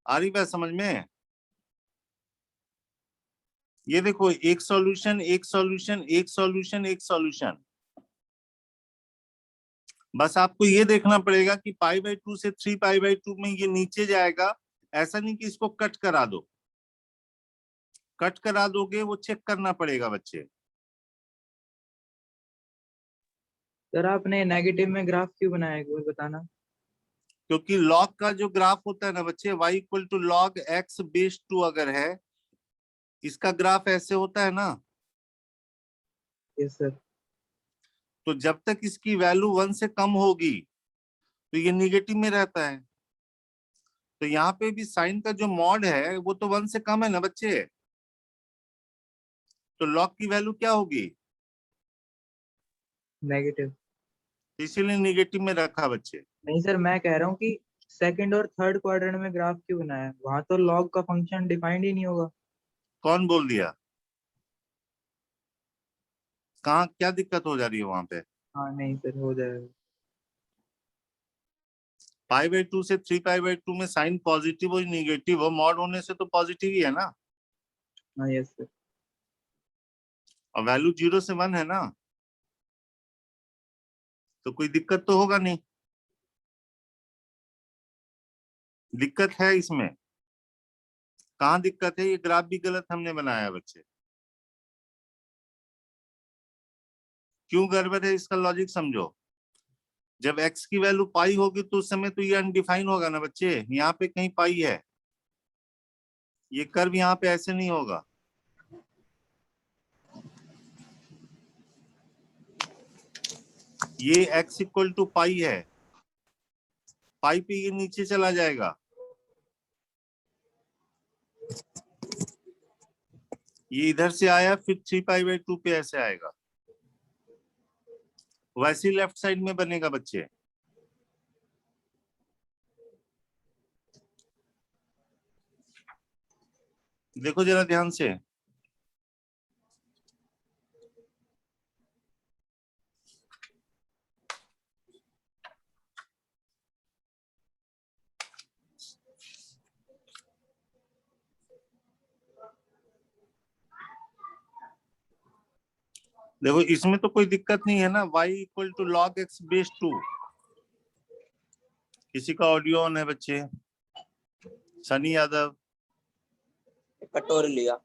आ रही बात समझ में? ये देखो, एक सॉल्यूशन, एक सॉल्यूशन, एक सॉल्यूशन, एक सॉल्यूशन। बस आपको ये देखना पड़ेगा कि π/2 से 3π/2 में ये नीचे जाएगा, ऐसा नहीं कि इसको कट करा दो। कट करा दोगे वो चेक करना पड़ेगा बच्चे। सर आपने नेगेटिव में ग्राफ क्यों बनाया एक बार बताना। क्योंकि लॉग का जो ग्राफ होता है ना बच्चे, y equal to log x/2 अगर है, इसका ग्राफ ऐसे होता है ना, यस सर। तो जब तक इसकी वैल्यू 1 से कम होगी तो ये निगेटिव में रहता है। तो यहाँ पे भी साइन का जो मॉड है वो तो 1 से कम है ना बच्चे, तो लॉग की वैल्यू क्या होगी? नेगेटिव। इसीलिए निगेटिव में रखा बच्चे। नहीं सर, मैं कह रहा हूँ कि सेकंड और थर्ड क्वाड्रेंट में ग्राफ क्यों बनाया, वहां तो लॉग का फंक्शन डिफाइंड ही नहीं होगा। कौन बोल दिया? कहाँ क्या दिक्कत हो जा रही है वहां पे? हाँ नहीं सर, हो जाएगा। π/2 से 3π/2 में साइन पॉजिटिव और निगेटिव हो, मॉड होने से तो पॉजिटिव ही है ना, हाँ यस सर। और वैल्यू 0 से 1 है ना, तो कोई दिक्कत तो होगा नहीं। दिक्कत है इसमें? कहाँ दिक्कत है? ये ग्राफ भी गलत हमने बनाया बच्चे। क्यों गड़बड़ है इसका लॉजिक समझो। जब x की वैल्यू पाई होगी तो उस समय तो ये अनडिफाइन होगा ना बच्चे, यहाँ पे कहीं पाई है, ये कर्व यहाँ पे ऐसे नहीं होगा। ये x इक्वल टू पाई है, पाई पे ये नीचे चला जाएगा, ये इधर से आया फिर 3π/2 पे ऐसे आएगा, वैसे लेफ्ट साइड में बनेगा बच्चे। देखो जरा ध्यान से, देखो इसमें तो कोई दिक्कत नहीं है ना, y equal to log x/2। किसी का ऑडियो ऑन है बच्चे? सनी यादव। कटोरी लिया।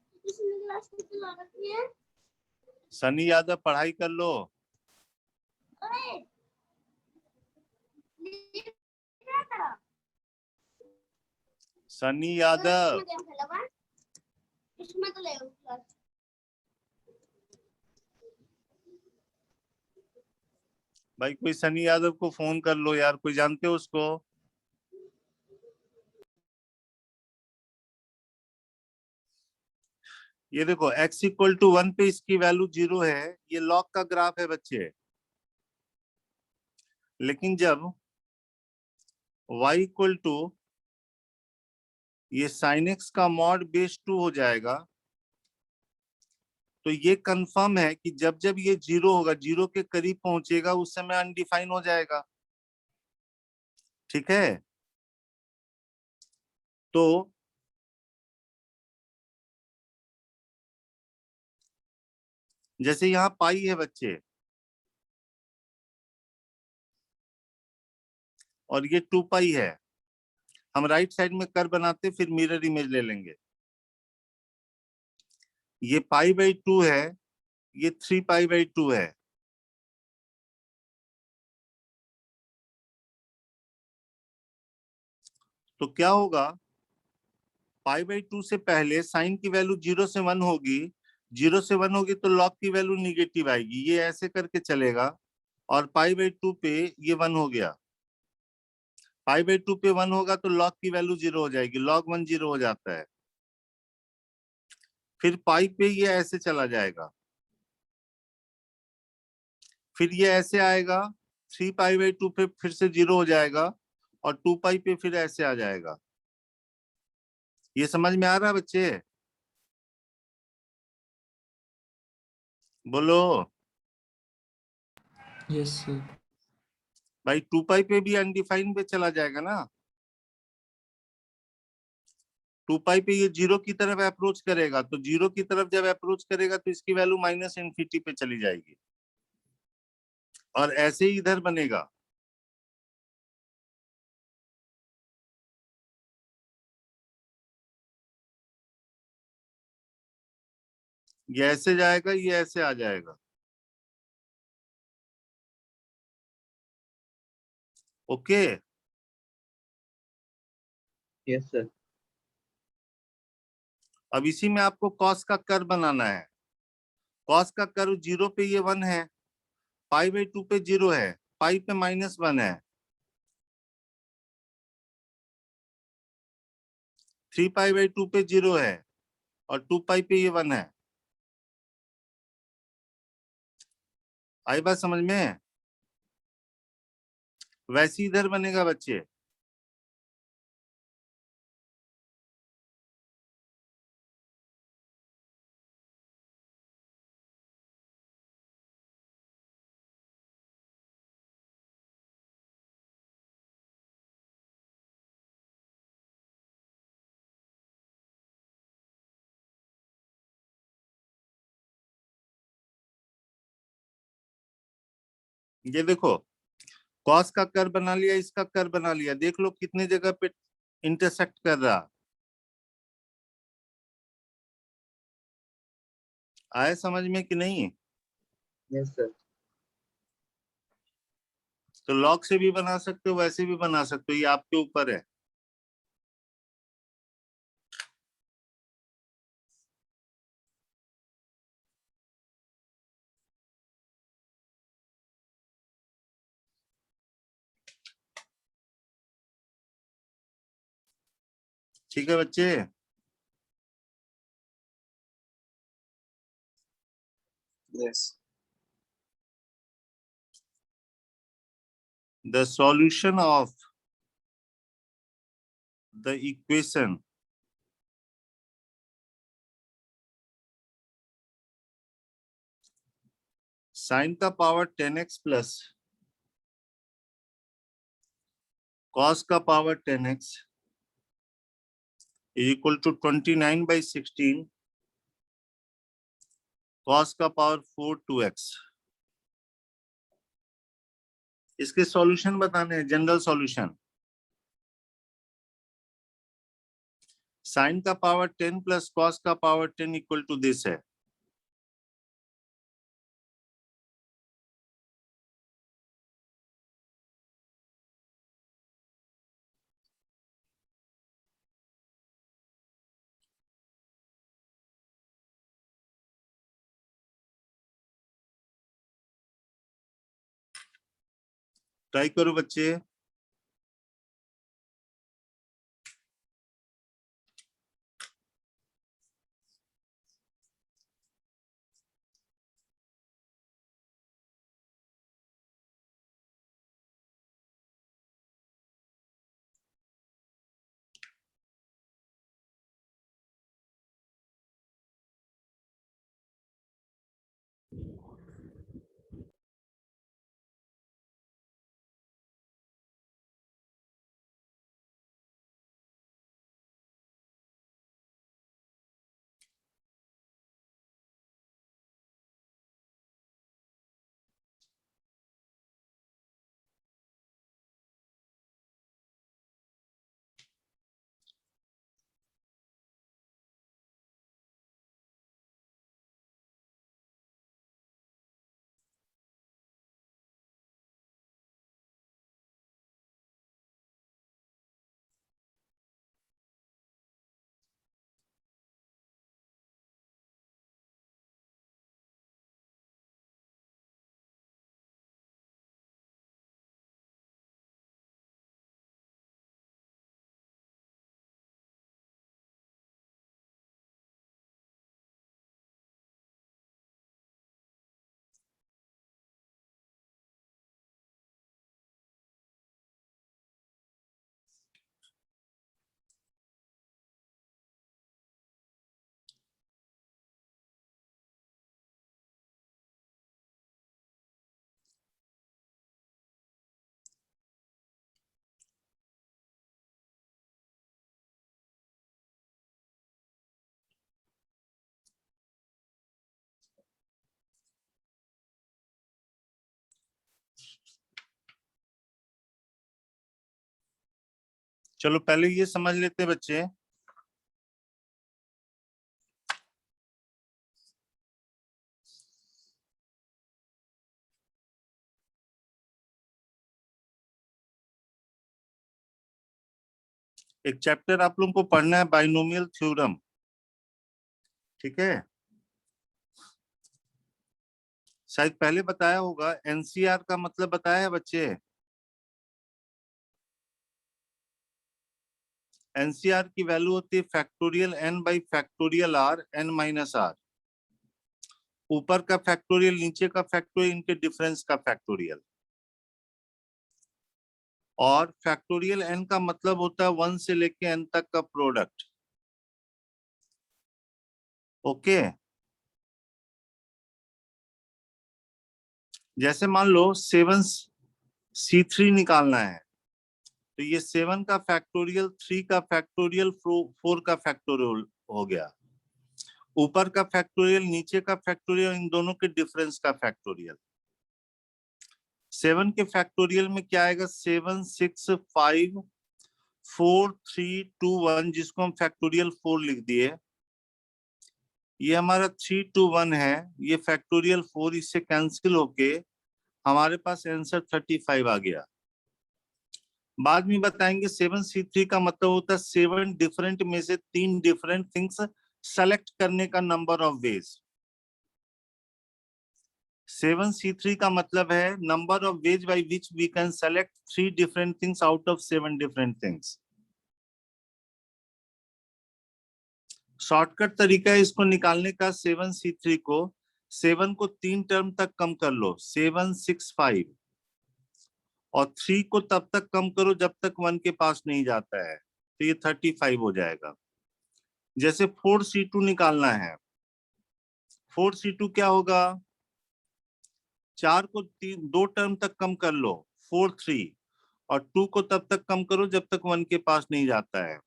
सनी यादव पढ़ाई कर लो। सनी यादव। भाई कोई सनी यादव को फोन कर लो यार, कोई जानते हो उसको? ये देखो x इक्वल टू 1 पे इसकी वैल्यू 0 है, ये लॉग का ग्राफ है बच्चे। लेकिन जब y इक्वल टू ये sin x का मॉड बेस 2 हो जाएगा, तो ये कंफर्म है कि जब जब ये 0 होगा, 0 के करीब पहुंचेगा, उस समय अनडिफाइन हो जाएगा। ठीक है, तो जैसे यहाँ पाई है बच्चे और ये 2π है, हम राइट साइड में कर बनाते फिर मिरर इमेज ले लेंगे। ये π/2 है, ये 3π/2 है। तो क्या होगा, π/2 से पहले साइन की वैल्यू 0 से 1 होगी, 0 से 1 होगी तो लॉग की वैल्यू निगेटिव आएगी, ये ऐसे करके चलेगा, और π/2 पे ये 1 हो गया, π/2 पे 1 होगा तो लॉग की वैल्यू 0 हो जाएगी, log 1 0 हो जाता है। फिर पाई पे ये ऐसे चला जाएगा, फिर ये ऐसे आएगा, 3π/2 पे फिर से 0 हो जाएगा, और 2π पे फिर ऐसे आ जाएगा। ये समझ में आ रहा है बच्चे? बोलो। Yes sir. भाई 2π पे भी अनडिफाइन पे चला जाएगा ना, 2π पे ये 0 की तरफ अप्रोच करेगा, तो 0 की तरफ जब अप्रोच करेगा तो इसकी वैल्यू -∞ पे चली जाएगी, और ऐसे ही इधर बनेगा। ये ऐसे जाएगा, ये ऐसे आ जाएगा। ओके। Yes sir. अब इसी में आपको कॉस का कर्व बनाना है। कॉस का कर्व 0 पे ये 1 है, पाई बाई 2 पे 0 है, पाई पे -1 है, 3 पाई बाई 2 पे 0 है और 2 पाई पे ये 1 है। आई बात समझ में? वैसे इधर बनेगा बच्चे। ये देखो, कॉस का कर्व बना लिया, इसका कर्व बना लिया, देख लो कितने जगह पे इंटरसेक्ट कर रहा। आए समझ में कि नहीं? Yes sir. तो लॉग से भी बना सकते हो, वैसे भी बना सकते हो, ये आपके ऊपर है। ठीक है बच्चे? Yes. The solution of the equation sin का पावर 10x प्लस cos का power 10x is equal to 29/16 cos का पावर 4 2x। इसके सॉल्यूशन बताने हैं, जनरल सॉल्यूशन। साइन का पावर 10 प्लस कॉस का पावर 10 इक्वल टू दिस है। ट्राई करो बच्चे। चलो पहले ये समझ लेते हैं बच्चे। एक चैप्टर आप लोगों को पढ़ना है बाइनोमियल थ्योरम, ठीक है। शायद पहले बताया होगा, एनसीआर का मतलब बताया है बच्चे। एनसीआर की वैल्यू होती है factorial n by factorial r n minus r। ऊपर का फैक्टोरियल, नीचे का फैक्टोरियल, इनके डिफरेंस का फैक्टोरियल। और फैक्टोरियल n का मतलब होता है 1 से लेके n तक का प्रोडक्ट। ओके, जैसे मान लो 7c3 निकालना है, तो ये 7 का फैक्टोरियल, 3 का फैक्टोरियल, 4 का फैक्टोरियल हो गया। ऊपर का फैक्टोरियल, नीचे का फैक्टोरियल, इन दोनों के डिफरेंस का फैक्टोरियल। 7 के फैक्टोरियल में क्या आएगा? 7 6 5 4 3 2 1, जिसको हम फैक्टोरियल 4 लिख दिए। ये हमारा 3 2 1 है, ये फैक्टोरियल 4 इससे कैंसिल होके हमारे पास आंसर 35 आ गया। बाद में बताएंगे 7c3 का मतलब होता है 7 डिफरेंट में से 3 डिफरेंट थिंग्स सेलेक्ट करने का नंबर ऑफ वेज। 7c3 का मतलब है number of ways by which we can select 3 different things out of 7 different things. Shortcut तरीका है इसको निकालने का। 7c3 को 7 को 3 टर्म तक कम कर लो, 7 6 5, और 3 को तब तक कम करो जब तक 1 के पास नहीं जाता है, तो ये 35 हो जाएगा। जैसे 4c2 निकालना है, 4c2 क्या होगा? 4 को 2 टर्म तक कम कर लो, 4 3, और 2 को तब तक कम करो जब तक 1 के पास नहीं जाता है।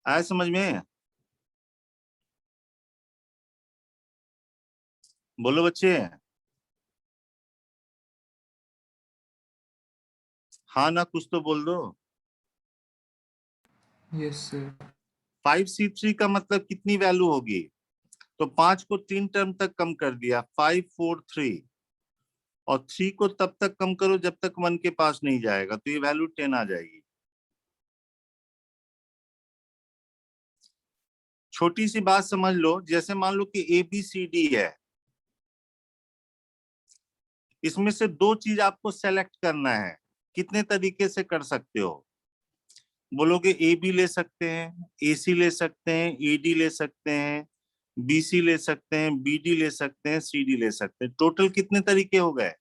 आया समझ में? बोलो बच्चे, हाँ ना, कुछ तो बोल दो। Yes, sir. 5c3 का मतलब कितनी वैल्यू होगी? तो 5 को 3 टर्म तक कम कर दिया, 5 4 3, और 3 को तब तक कम करो जब तक 1 के पास नहीं जाएगा, तो ये वैल्यू 10 आ जाएगी। छोटी सी बात समझ लो, जैसे मान लो कि ABCD है, इसमें से 2 चीज आपको सेलेक्ट करना है। कितने तरीके से कर सकते हो? बोलोगे AB ले सकते हैं, AC ले सकते हैं, AD ले सकते हैं, BC ले सकते हैं, BD ले सकते हैं, CD ले सकते हैं। टोटल कितने तरीके हो गए?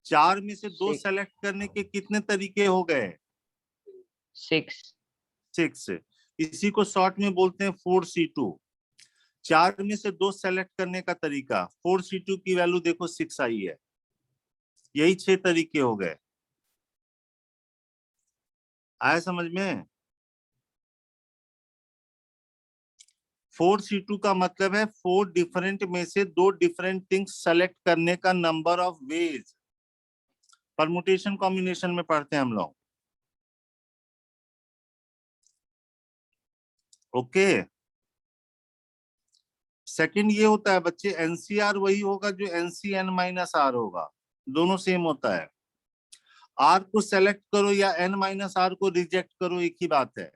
4 में से 2 Six. सेलेक्ट करने के कितने तरीके हो गए? 6. 6। इसी को शॉर्ट में बोलते हैं 4c2। 4 में से 2 सेलेक्ट करने का तरीका, 4c2 की वैल्यू देखो 6 आई है। यही 6 तरीके हो गए। आया समझ में? 4c2 का मतलब है 4 डिफरेंट में से 2 डिफरेंट थिंग्स सेलेक्ट करने का number of veg. Permutation combination में पढ़ते हैं हम लोग। ओके, सेकंड ये होता है बच्चे, एनसीआर वही होगा जो एनसीएन माइनस आर होगा, दोनों सेम होता है। आर को सेलेक्ट करो या एन माइनस आर को रिजेक्ट करो, एक ही बात है।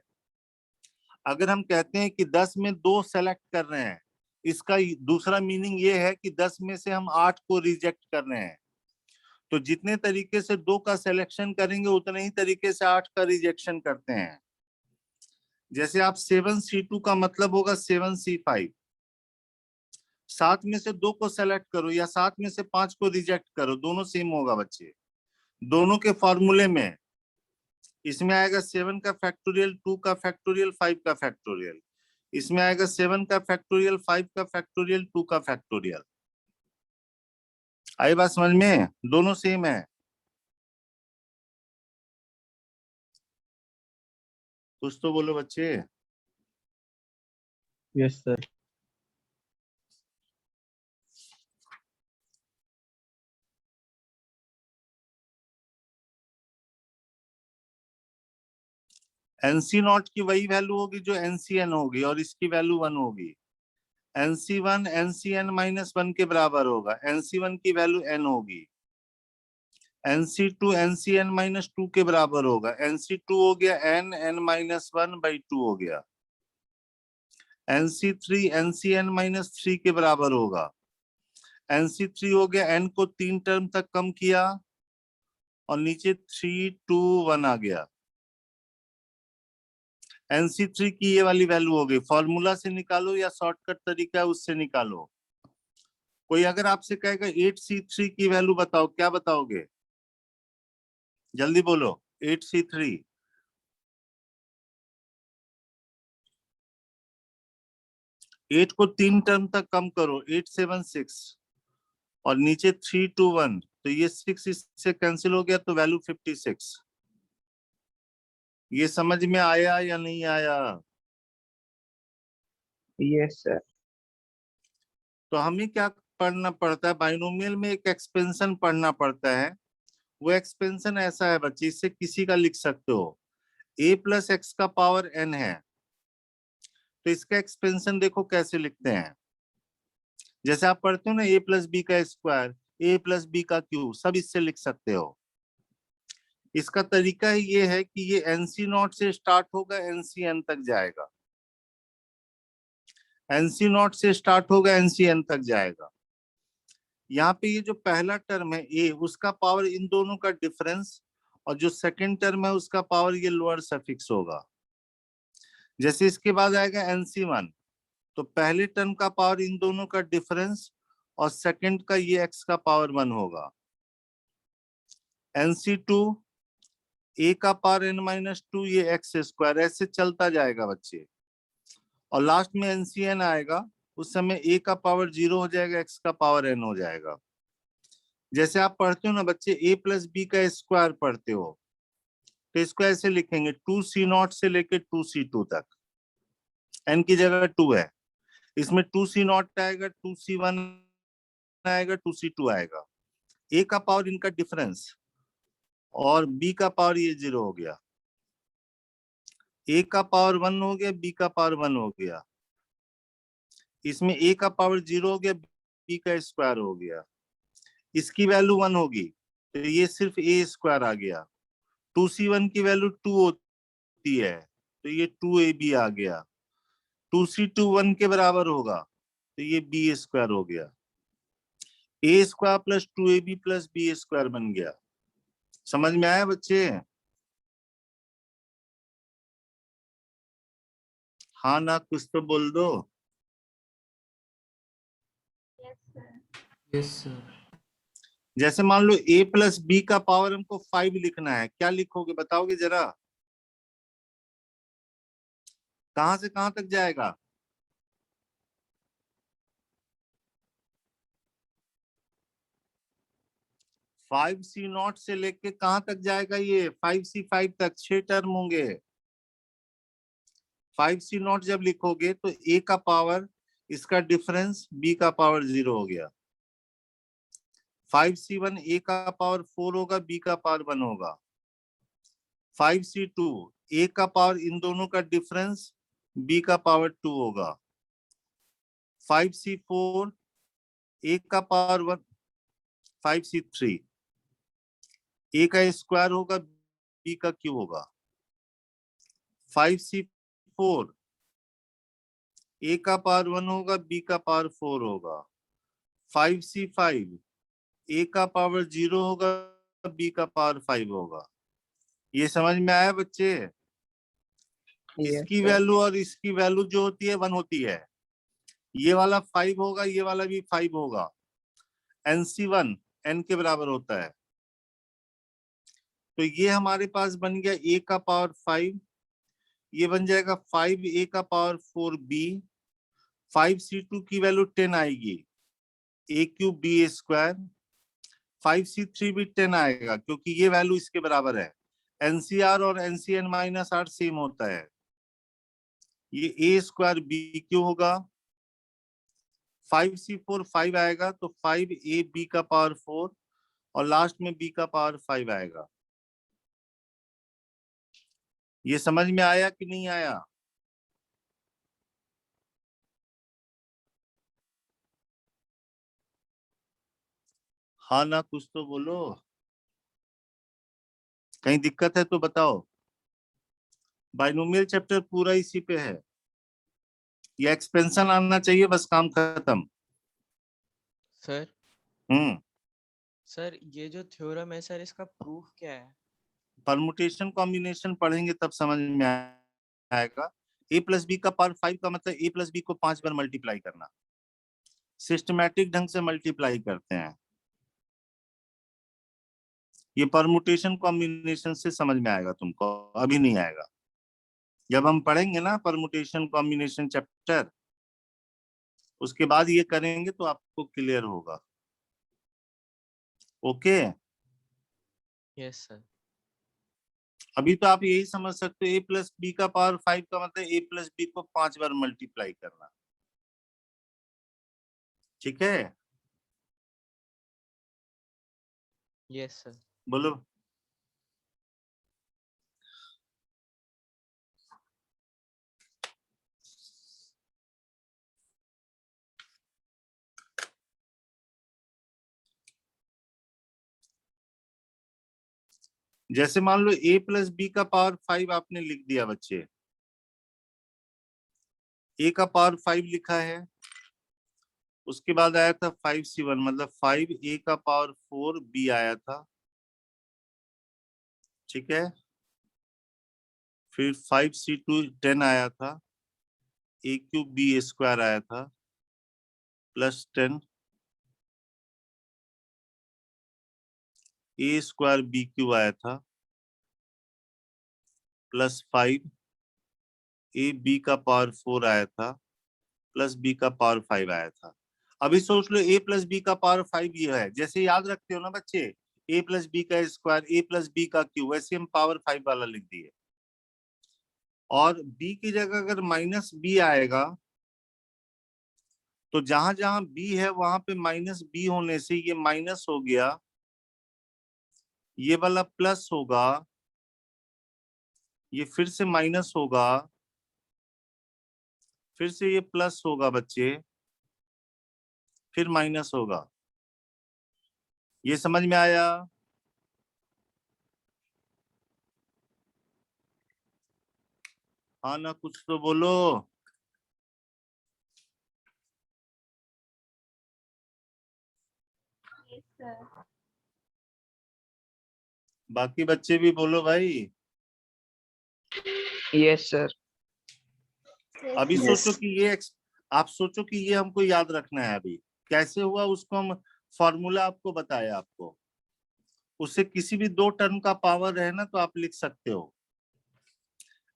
अगर हम कहते हैं कि 10 में 2 सेलेक्ट कर रहे हैं, इसका दूसरा मीनिंग ये है कि 10 में से हम 8 को रिजेक्ट कर रहे हैं। तो जितने तरीके से 2 का सिलेक्शन करेंगे उतने ही तरीके से 8 का रिजेक्शन करते हैं। जैसे आप 7c2 का मतलब होगा 7c5। 7 में से 2 को सेलेक्ट करो या 7 में से 5 को रिजेक्ट करो, दोनों सेम होगा बच्चे। दोनों के फॉर्मूले में इसमें आएगा 7 का फैक्टोरियल, 2 का फैक्टोरियल, 5 का फैक्टोरियल। इसमें आएगा 7 का फैक्टोरियल, 5 का फैक्टोरियल, 2 का फैक्टोरियल। आई बात समझ में? दोनों सेम है। कुछ तो बोलो बच्चे। Yes, sir. NC नॉट की वही वैल्यू होगी जो NCN होगी, और इसकी वैल्यू 1 होगी। NC1 NCN -1 के बराबर होगा। NC1 की वैल्यू n होगी। NC2 NCn-2 के बराबर होगा। NC2 हो गया n(n-1/2) हो गया। NC3 NCn-3 के बराबर होगा। NC3 हो गया, n को 3 टर्म तक कम किया और नीचे 3 2 1 आ गया। NC3 की ये वाली वैल्यू हो गई। फॉर्मूला से निकालो या शॉर्टकट तरीका है उससे निकालो। कोई अगर आपसे कहेगा 8C3 की वैल्यू बताओ, क्या बताओगे? जल्दी बोलो। 8C3 8 को 3 टर्म तक कम करो, 876 और नीचे 3 2 1, तो ये 6 इससे कैंसिल हो गया तो वैल्यू 56। ये समझ में आया या नहीं आया? Yes sir. तो हमें क्या पढ़ना पड़ता है? बाइनोमियल में एक एक्सपेंशन पढ़ना पड़ता है। वो एक्सपेंशन ऐसा है बच्चे, इससे किसी का लिख सकते हो। a + x का पावर n है, तो इसका एक्सपेंशन देखो कैसे लिखते हैं। जैसे आप पढ़ते हो ना a + b का स्क्वायर, a + b का क्यूब, सब इससे लिख सकते हो। इसका तरीका ये है कि ये NC0 से स्टार्ट होगा, NCn तक जाएगा। NC0 से स्टार्ट होगा, NCn तक जाएगा। यहाँ पे ये जो पहला टर्म है a, उसका पावर इन दोनों का डिफरेंस, और जो सेकंड टर्म है उसका पावर ये लोअर सफिक्स होगा। जैसे इसके बाद आएगा NC1, तो पहले टर्म का पावर इन दोनों का डिफरेंस और सेकंड का ये x का पावर 1 होगा। NC2 a का पावर n-2, ये x², ऐसे चलता जाएगा बच्चे। और लास्ट में NCn आएगा, उस समय a का पावर 0 हो जाएगा, x का पावर n हो जाएगा। जैसे आप पढ़ते हो ना बच्चे, a + b का स्क्वायर पढ़ते हो, तो इसको ऐसे लिखेंगे 2C0 से लेके 2C2 तक, n की जगह 2 है। इसमें 2C0 आएगा, 2C1 आएगा, 2C2 आएगा। a का पावर इनका डिफरेंस और b का पावर ये 0 हो गया। a का पावर 1 हो गया, b का पावर 1 हो गया। इसमें a का पावर 0 हो गया, b का स्क्वायर हो गया। इसकी वैल्यू 1 होगी, तो ये सिर्फ a² आ गया। 2C1 की वैल्यू 2 होती है, तो ये 2ab आ गया। 2C2 1 के बराबर होगा, तो ये b² हो गया। a² + 2ab + b² बन गया। समझ में आया बच्चे? हाँ ना, कुछ तो बोल दो। Yes, sir. जैसे मान लो a + b का पावर हमको 5 लिखना है, क्या लिखोगे बताओगे जरा? कहां से कहां तक जाएगा? (5C0) से लेके कहां तक जाएगा? ये 5C5 तक 6 टर्म होंगे। 5C0 जब लिखोगे तो a का पावर, इसका डिफरेंस, b का पावर 0 हो गया। 5C1 a का पावर 4 होगा, b का पावर 1 होगा। 5C2 a का पावर इन दोनों का डिफरेंस, b का पावर 2 होगा। 5C4 a का पावर 1, 5C3 a का स्क्वायर होगा, b का क्यूब होगा। 5C4 a का पावर 1 होगा, b का पावर 4 होगा। 5C5 a का पावर 0 होगा, b का पावर 5 होगा। ये समझ में आया बच्चे? इसकी वैल्यू और इसकी वैल्यू जो होती है 1 होती है। ये वाला 5 होगा, ये वाला भी 5 होगा। NC1 n के बराबर होता है। तो ये हमारे पास बन गया a का पावर 5, ये बन जाएगा 5a का पावर 4b। 5C2 की वैल्यू 10 आएगी, a³ b²। 5C3 भी 10 आएगा, क्योंकि ये वैल्यू इसके बराबर है। NCR और NCn-r सेम होता है। ये a² b³ होगा। 5C4 5 आएगा, तो 5ab का पावर 4 और लास्ट में b का पावर 5 आएगा। ये समझ में आया कि नहीं आया? हाँ ना, कुछ तो बोलो। कहीं दिक्कत है तो बताओ। बाइनोमियल चैप्टर पूरा इसी पे है, ये एक्सपेंशन आना चाहिए, बस काम खत्म। सर हम्म। सर ये जो थ्योरम है सर, इसका प्रूफ क्या है? परमुटेशन कॉम्बिनेशन पढ़ेंगे तब समझ में आएगा। a प्लस बी का पावर 5 का मतलब a प्लस बी को 5 बार मल्टीप्लाई करना, सिस्टमैटिक ढंग से मल्टीप्लाई करते हैं। ये परमुटेशन कॉम्बिनेशन से समझ में आएगा तुमको, अभी नहीं आएगा। जब हम पढ़ेंगे ना परमुटेशन कॉम्बिनेशन चैप्टर, उसके बाद ये करेंगे तो आपको क्लियर होगा। ओके। Yes sir. अभी तो आप यही समझ सकते हो, a प्लस बी का पावर 5 का मतलब a प्लस बी को 5 बार मल्टीप्लाई करना। ठीक है, यस सर। बोलो। जैसे मान लो a प्लस बी का पावर 5 आपने लिख दिया बच्चे, a का पावर 5 लिखा है, उसके बाद आया था 5c1 मतलब 5a का पावर 4b आया था। ठीक है, फिर 5c2 10 आया था, a क्यूब b स्क्वायर आया था plus 10 a square b cube आया था प्लस 5 a b का पावर 4 आया था प्लस b का पावर 5 आया था। अभी सोच लो a प्लस बी का पावर 5 ये है, जैसे याद रखते हो ना बच्चे, a प्लस बी का स्क्वायर a प्लस बी का क्यूब, वैसे हम पावर 5 वाला लिख दिए। और b की जगह अगर माइनस b आएगा तो जहां जहां b है वहां पे माइनस b होने से ये माइनस हो गया, ये वाला प्लस होगा, ये फिर से माइनस होगा, फिर से ये प्लस होगा बच्चे, फिर माइनस होगा। ये समझ में आया? हाँ ना, कुछ तो बोलो। बाकी बच्चे भी बोलो भाई। Yes sir. अभी Yes. सोचो कि ये आप सोचो कि ये हमको याद रखना है। अभी कैसे हुआ उसको हम फॉर्मूला आपको बताया, आपको उससे किसी भी दो टर्म का पावर है ना तो आप लिख सकते हो।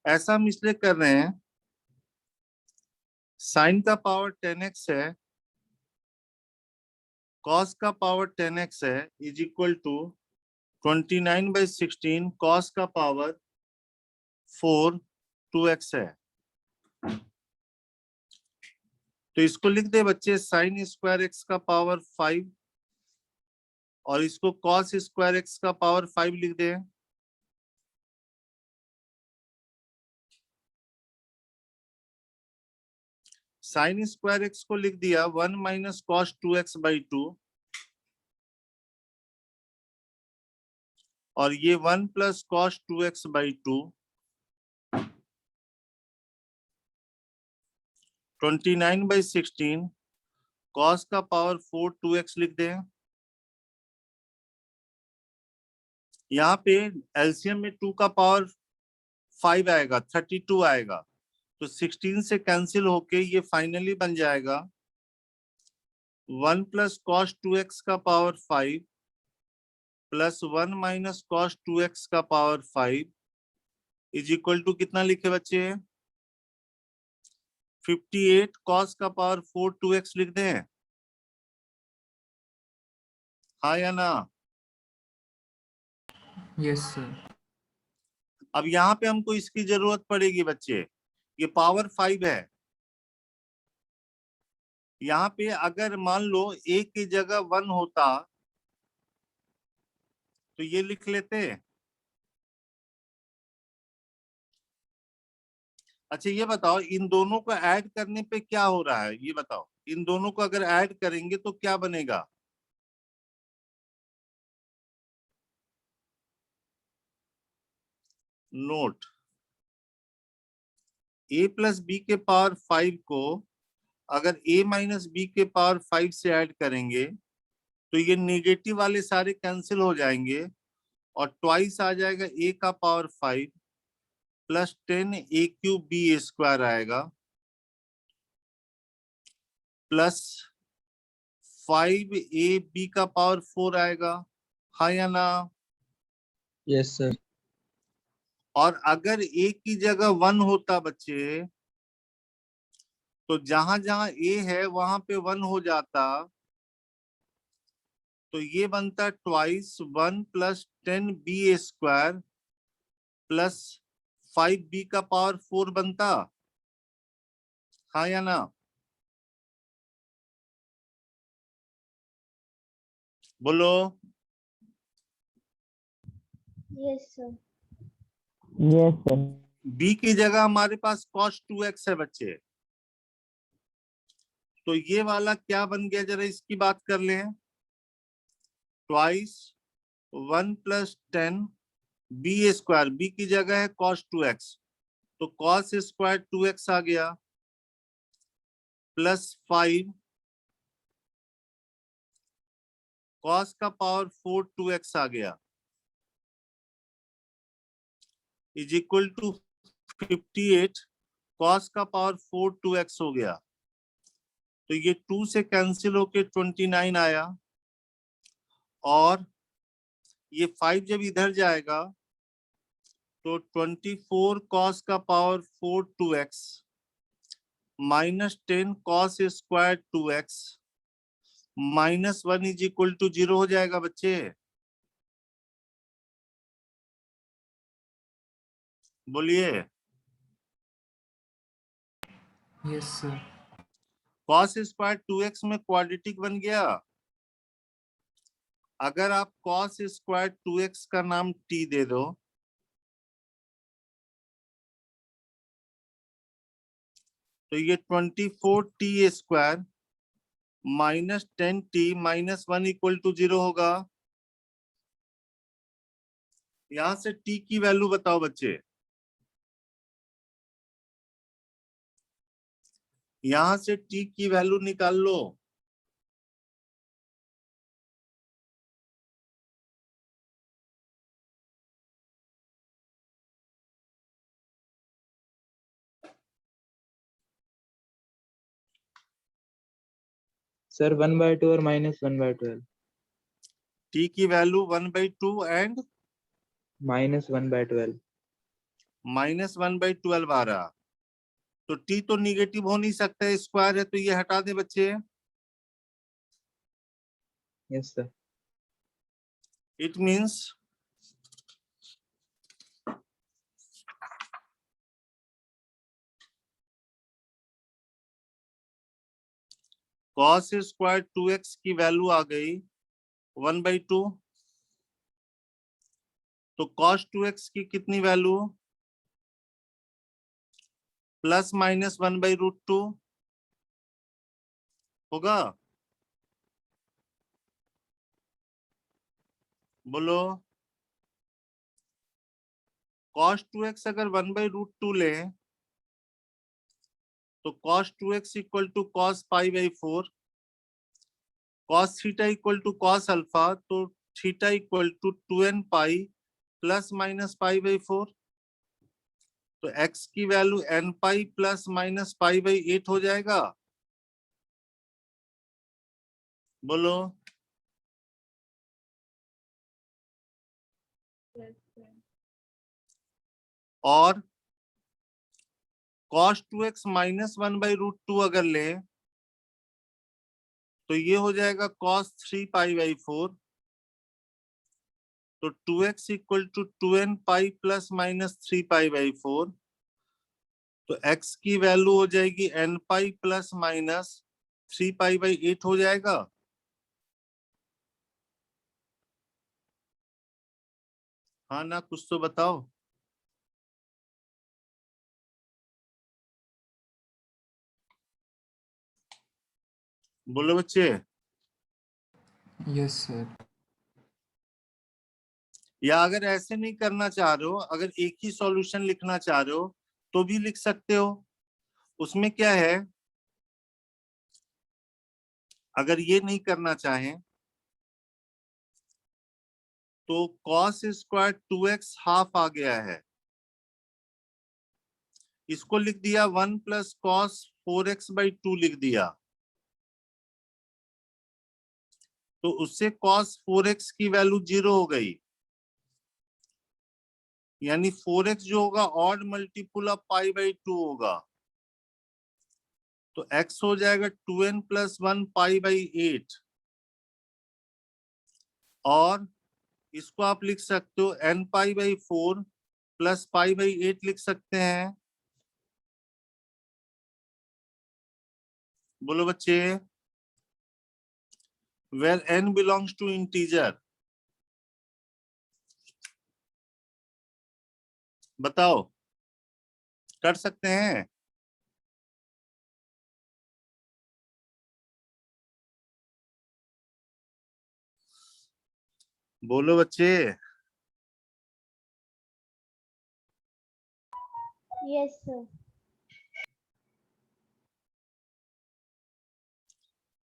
ऐसा हम इसलिए कर रहे हैं, साइन का पावर 10x है, कॉस का पावर 10x है, इज इक्वल टू 29/16 कॉस का पावर 4 2x है। तो इसको लिख दे बच्चे साइन स्क्वायर x का पावर 5 और इसको कॉस स्क्वायर x का पावर 5 लिख दे। साइन स्क्वायर x को लिख दिया 1 माइनस कॉस 2x/2 और ये 1 प्लस कॉस 2x/2 29/16 कॉस का पावर 4 2x लिख दें। यहाँ पे एलसीएम में 2 का पावर 5 आएगा, 32 आएगा, तो 16 से कैंसिल होके ये फाइनली बन जाएगा 1 प्लस कॉस 2x का power 5 plus 1 minus cos 2x का पावर 5 इज इक्वल टू कितना लिखे बच्चे? 58 कॉस का पावर 4 2x लिख दें। हाँ या ना? Yes sir. अब यहाँ पे हमको इसकी जरूरत पड़ेगी बच्चे, ये पावर 5 है। यहाँ पे अगर मान लो a की जगह 1 होता तो ये लिख लेते। अच्छा ये बताओ, इन दोनों को ऐड करने पे क्या हो रहा है, ये बताओ। इन दोनों को अगर ऐड करेंगे तो क्या बनेगा? नोट, a प्लस बी के पावर 5 को अगर a माइनस बी के पावर 5 से ऐड करेंगे तो ये नेगेटिव वाले सारे कैंसिल हो जाएंगे और ट्वाइस आ जाएगा a का power 5 plus 10 a cube b square आएगा प्लस 5 a b का पावर 4 आएगा, हाँ या ना? Yes sir. और अगर a की जगह 1 होता बच्चे तो जहां जहां a है वहां पे 1 हो जाता, तो ये बनता twice 1 plus 10 b square plus 5 b का पावर 4 बनता, हाँ या ना? बोलो। Yes sir. Yes sir. b की जगह हमारे पास cos 2x है बच्चे, तो ये वाला क्या बन गया जरा इसकी बात कर लें। Twice 1 plus 10 b square, b की जगह है cos 2x, तो cos स्क्वायर 2x आ गया प्लस 5 cos का पावर 4 2x आ गया इज इक्वल टू 58 cos का पावर 4 2x हो गया, तो ये 2 से कैंसिल होके 29 आया और ये 5 जब इधर जाएगा तो 24 cos का power 4 2x minus 10 cos square 2x minus 1 is equal to 0 हो जाएगा बच्चे। बोलिए। Yes, sir. cos square 2x में क्वाड्रेटिक बन गया। अगर आप cos स्क्वायर 2x का नाम t दे दो तो ये 24t square minus 10t minus 1 equal to 0 होगा। यहां से t की वैल्यू बताओ बच्चे, यहां से t की वैल्यू निकाल लो। सर 1/2 और -1/12। t की वैल्यू 1/2 एंड -1/12। माइनस 1/12 आ रहा, तो t तो निगेटिव हो नहीं सकता है, स्क्वायर है, तो ये हटा दे बच्चे। Yes sir. It means cos square 2x की वैल्यू आ गई 1/2, तो cos 2x की कितनी वैल्यू प्लस माइनस 1/√2 होगा। बोलो। cos 2x अगर 1/√2 ले तो cos 2x equal to cos π/4, cos theta equal to cos alpha, तो theta equal to 2n pi plus minus π/4, तो x की value n pi plus minus π/8 हो जाएगा। बोलो। और cos 2x माइनस 1/√2 अगर ले तो ये हो जाएगा cos 3 π/4, तो 2x equal to 2n pi plus minus 3 π/4, तो x की वैल्यू हो जाएगी n पाई प्लस माइनस 3 π/8 हो जाएगा। हाँ ना, कुछ तो बताओ। बोलो बच्चे। Yes, sir. या अगर ऐसे नहीं करना चाह रहे हो, अगर एक ही सॉल्यूशन लिखना चाह रहे हो तो भी लिख सकते हो। उसमें क्या है, अगर ये नहीं करना चाहें तो cos स्क्वायर 2x हाफ आ गया है, इसको लिख दिया 1 प्लस cos 4x/2 लिख दिया, तो उससे cos 4x की वैल्यू 0 हो गई, यानी 4x जो होगा ऑड मल्टीपुल ऑफ π/2 होगा, तो x हो जाएगा 2n + 1 π/8, और इसको आप लिख सकते हो n π/4 + π/8 लिख सकते हैं। बोलो बच्चे, where n belongs to integer, बताओ कर सकते हैं? बोलो बच्चे। Yes, sir.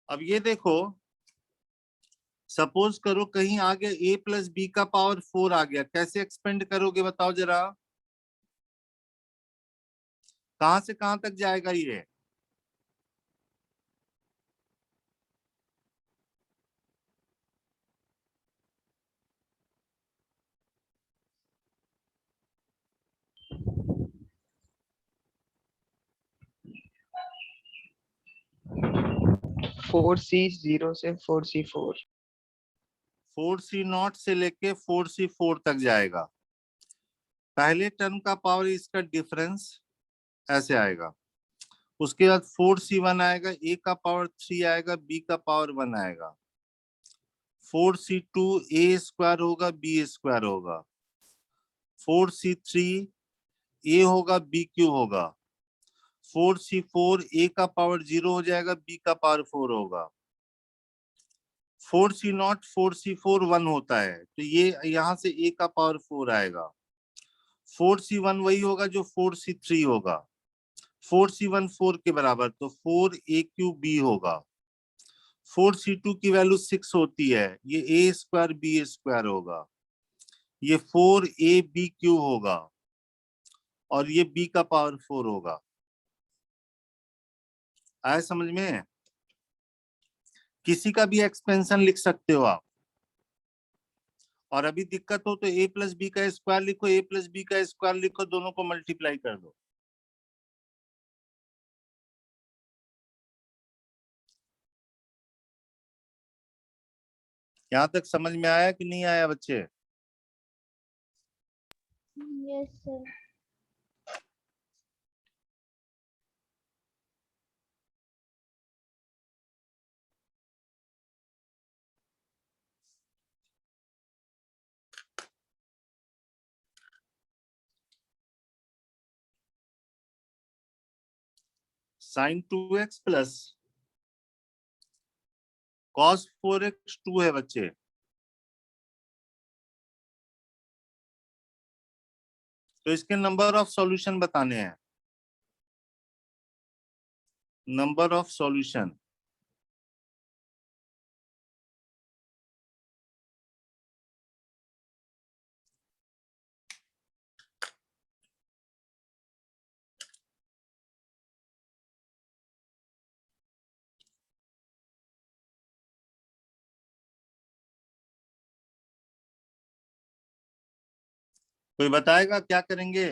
अब ये देखो, सपोज करो कहीं आगे a + b का पावर 4 आ गया, कैसे एक्सपेंड करोगे बताओ जरा, कहां से कहां तक जाएगा ये? फोर सी जीरो से 4C4। 4c0 से लेके 4c4 तक जाएगा। पहले टर्म का पावर इसका डिफरेंस ऐसे आएगा, उसके बाद 4c1 आएगा, a का पावर 3 आएगा, b का पावर 1 आएगा, 4c2 a स्क्वायर होगा, b स्क्वायर होगा, 4c3 a होगा, b क्यूब होगा, 4c4 a का पावर 0 हो जाएगा, b का पावर 4 होगा, 4c0 4c4 1 होता है, तो ये यहां से a का पावर 4 आएगा, 4c1 वही होगा जो 4c3 होगा, 4c1 4 के बराबर, तो 4a3b होगा, 4c2 की वैल्यू 6 होती है, ये a स्क्वायर b स्क्वायर होगा, ये 4ab³ होगा, और ये b का पावर 4 होगा। आया समझ में? किसी का भी एक्सपेंशन लिख सकते हो आप, और अभी दिक्कत हो तो a + b का स्क्वायर लिखो, a + b का स्क्वायर लिखो, दोनों को मल्टीप्लाई कर दो। यहां तक समझ में आया कि नहीं आया बच्चे? Yes, sir. sin 2x plus cos 4x 2 है बच्चे, तो इसके नंबर ऑफ सॉल्यूशन बताने हैं, नंबर ऑफ सॉल्यूशन। कोई बताएगा क्या करेंगे?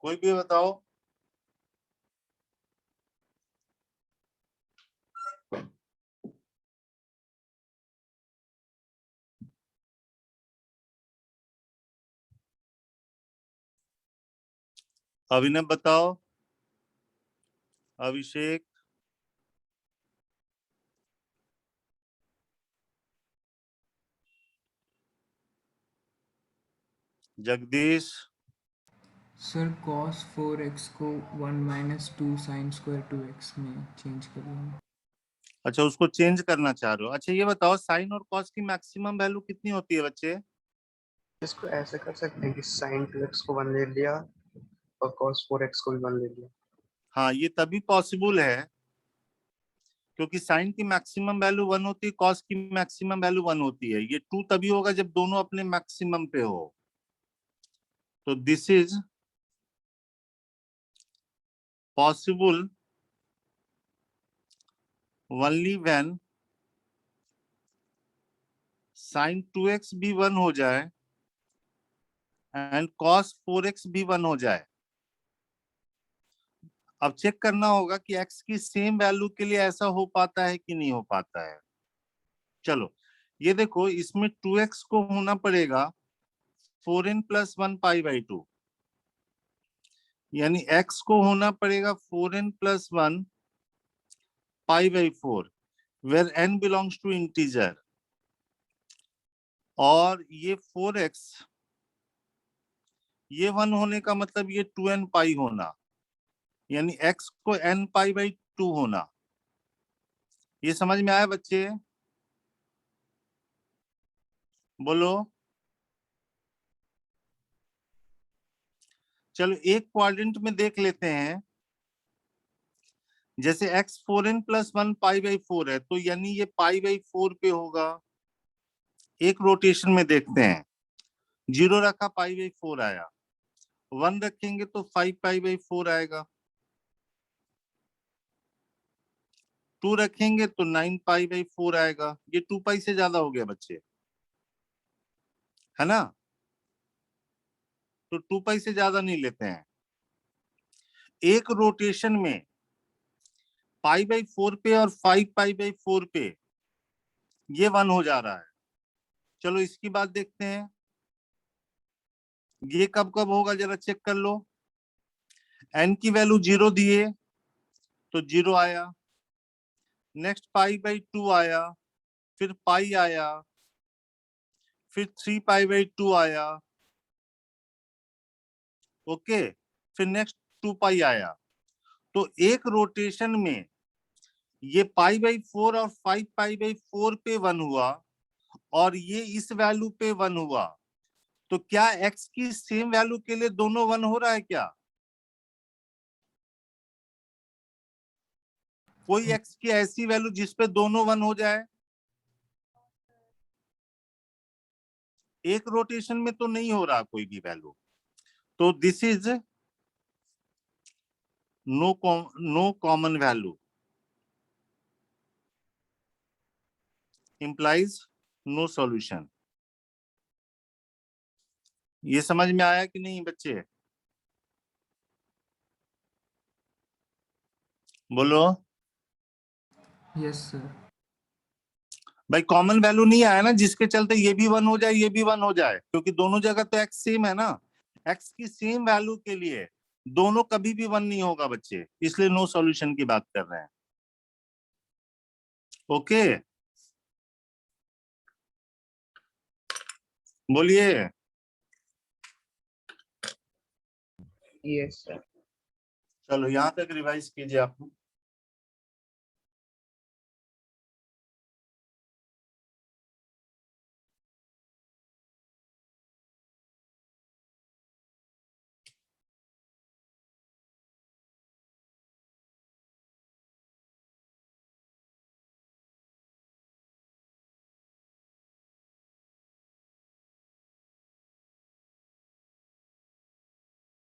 कोई भी बताओ। अभिनव बताओ, अभिषेक, जगदीश, सर cos 4x को 1 माइनस 2 साइन स्क्वायर 2x में चेंज कर लूँगा। अच्छा उसको चेंज करना चाह रहे हो। अच्छा ये बताओ साइन और कॉस की मैक्सिमम वैल्यू कितनी होती है बच्चे? इसको ऐसे कर सकते हैं कि sin 2x को 1 ले लिया और cos 4x को भी 1 ले लिया। हाँ ये तभी पॉसिबल है क्योंकि साइन की मैक्सिमम वैल्यू 1 होती है, कॉस की मैक्सिमम वैल्यू 1 होती है। ये ट्रू तभी होगा जब दोनों अपने मैक्सिमम पे हो। तो this is possible only when sine 2x भी 1 हो जाए एंड cos 4x भी 1 हो जाए। अब चेक करना होगा कि x की सेम वैल्यू के लिए ऐसा हो पाता है कि नहीं हो पाता है। चलो ये देखो, इसमें 2x को होना पड़ेगा 4n प्लस 1 पाई बाई 2, यानी x को होना पड़ेगा 4n plus 1 pi by 4 where n belongs to integer. और ये 4x ये 1 होने का मतलब ये 2n पाई होना, यानी x को n पाई बाई 2 होना। ये समझ में आया बच्चे? बोलो। चलो एक क्वाड्रेंट में देख लेते हैं, जैसे x 4n plus 1 pi by 4 है तो यानी ये पाई बाई 4 पे होगा। एक रोटेशन में देखते हैं, 0 रखा पाई बाई 4 आया, 1 रखेंगे तो 5 पाई बाई 4 आएगा, 2 रखेंगे तो 9 पाई बाई 4 आएगा। ये 2 पाई से ज्यादा हो गया बच्चे, है ना? तो 2 पाई से ज्यादा नहीं लेते हैं। एक रोटेशन में पाई बाई 4 पे और 5 पाई बाई 4 पे ये 1 हो जा रहा है। चलो इसकी बात देखते हैं, ये कब कब होगा जरा चेक कर लो। n की वैल्यू 0 दिए तो 0 आया, नेक्स्ट पाई बाई 2 आया, फिर पाई आया, फिर 3 पाई बाई 2 आया, ओके, फिर नेक्स्ट 2 पाई आया। तो एक रोटेशन में ये पाई बाई 4 और 5 पाई बाई 4 पे 1 हुआ और ये इस वैल्यू पे 1 हुआ। तो क्या x की सेम वैल्यू के लिए दोनों 1 हो रहा है क्या? कोई x की ऐसी वैल्यू जिसपे दोनों 1 हो जाए? एक रोटेशन में तो नहीं हो रहा कोई भी वैल्यू। तो this is no common value, implies no solution. ये समझ में आया कि नहीं बच्चे? बोलो। Yes sir. भाई कॉमन वैल्यू नहीं आया ना जिसके चलते ये भी 1 हो जाए ये भी 1 हो जाए, क्योंकि दोनों जगह तो x सेम है ना। x की सेम वैल्यू के लिए दोनों कभी भी 1 नहीं होगा बच्चे, इसलिए नो सॉल्यूशन की बात कर रहे हैं। ओके बोलिए। Yes sir. चलो यहाँ तक रिवाइज कीजिए आप लोग।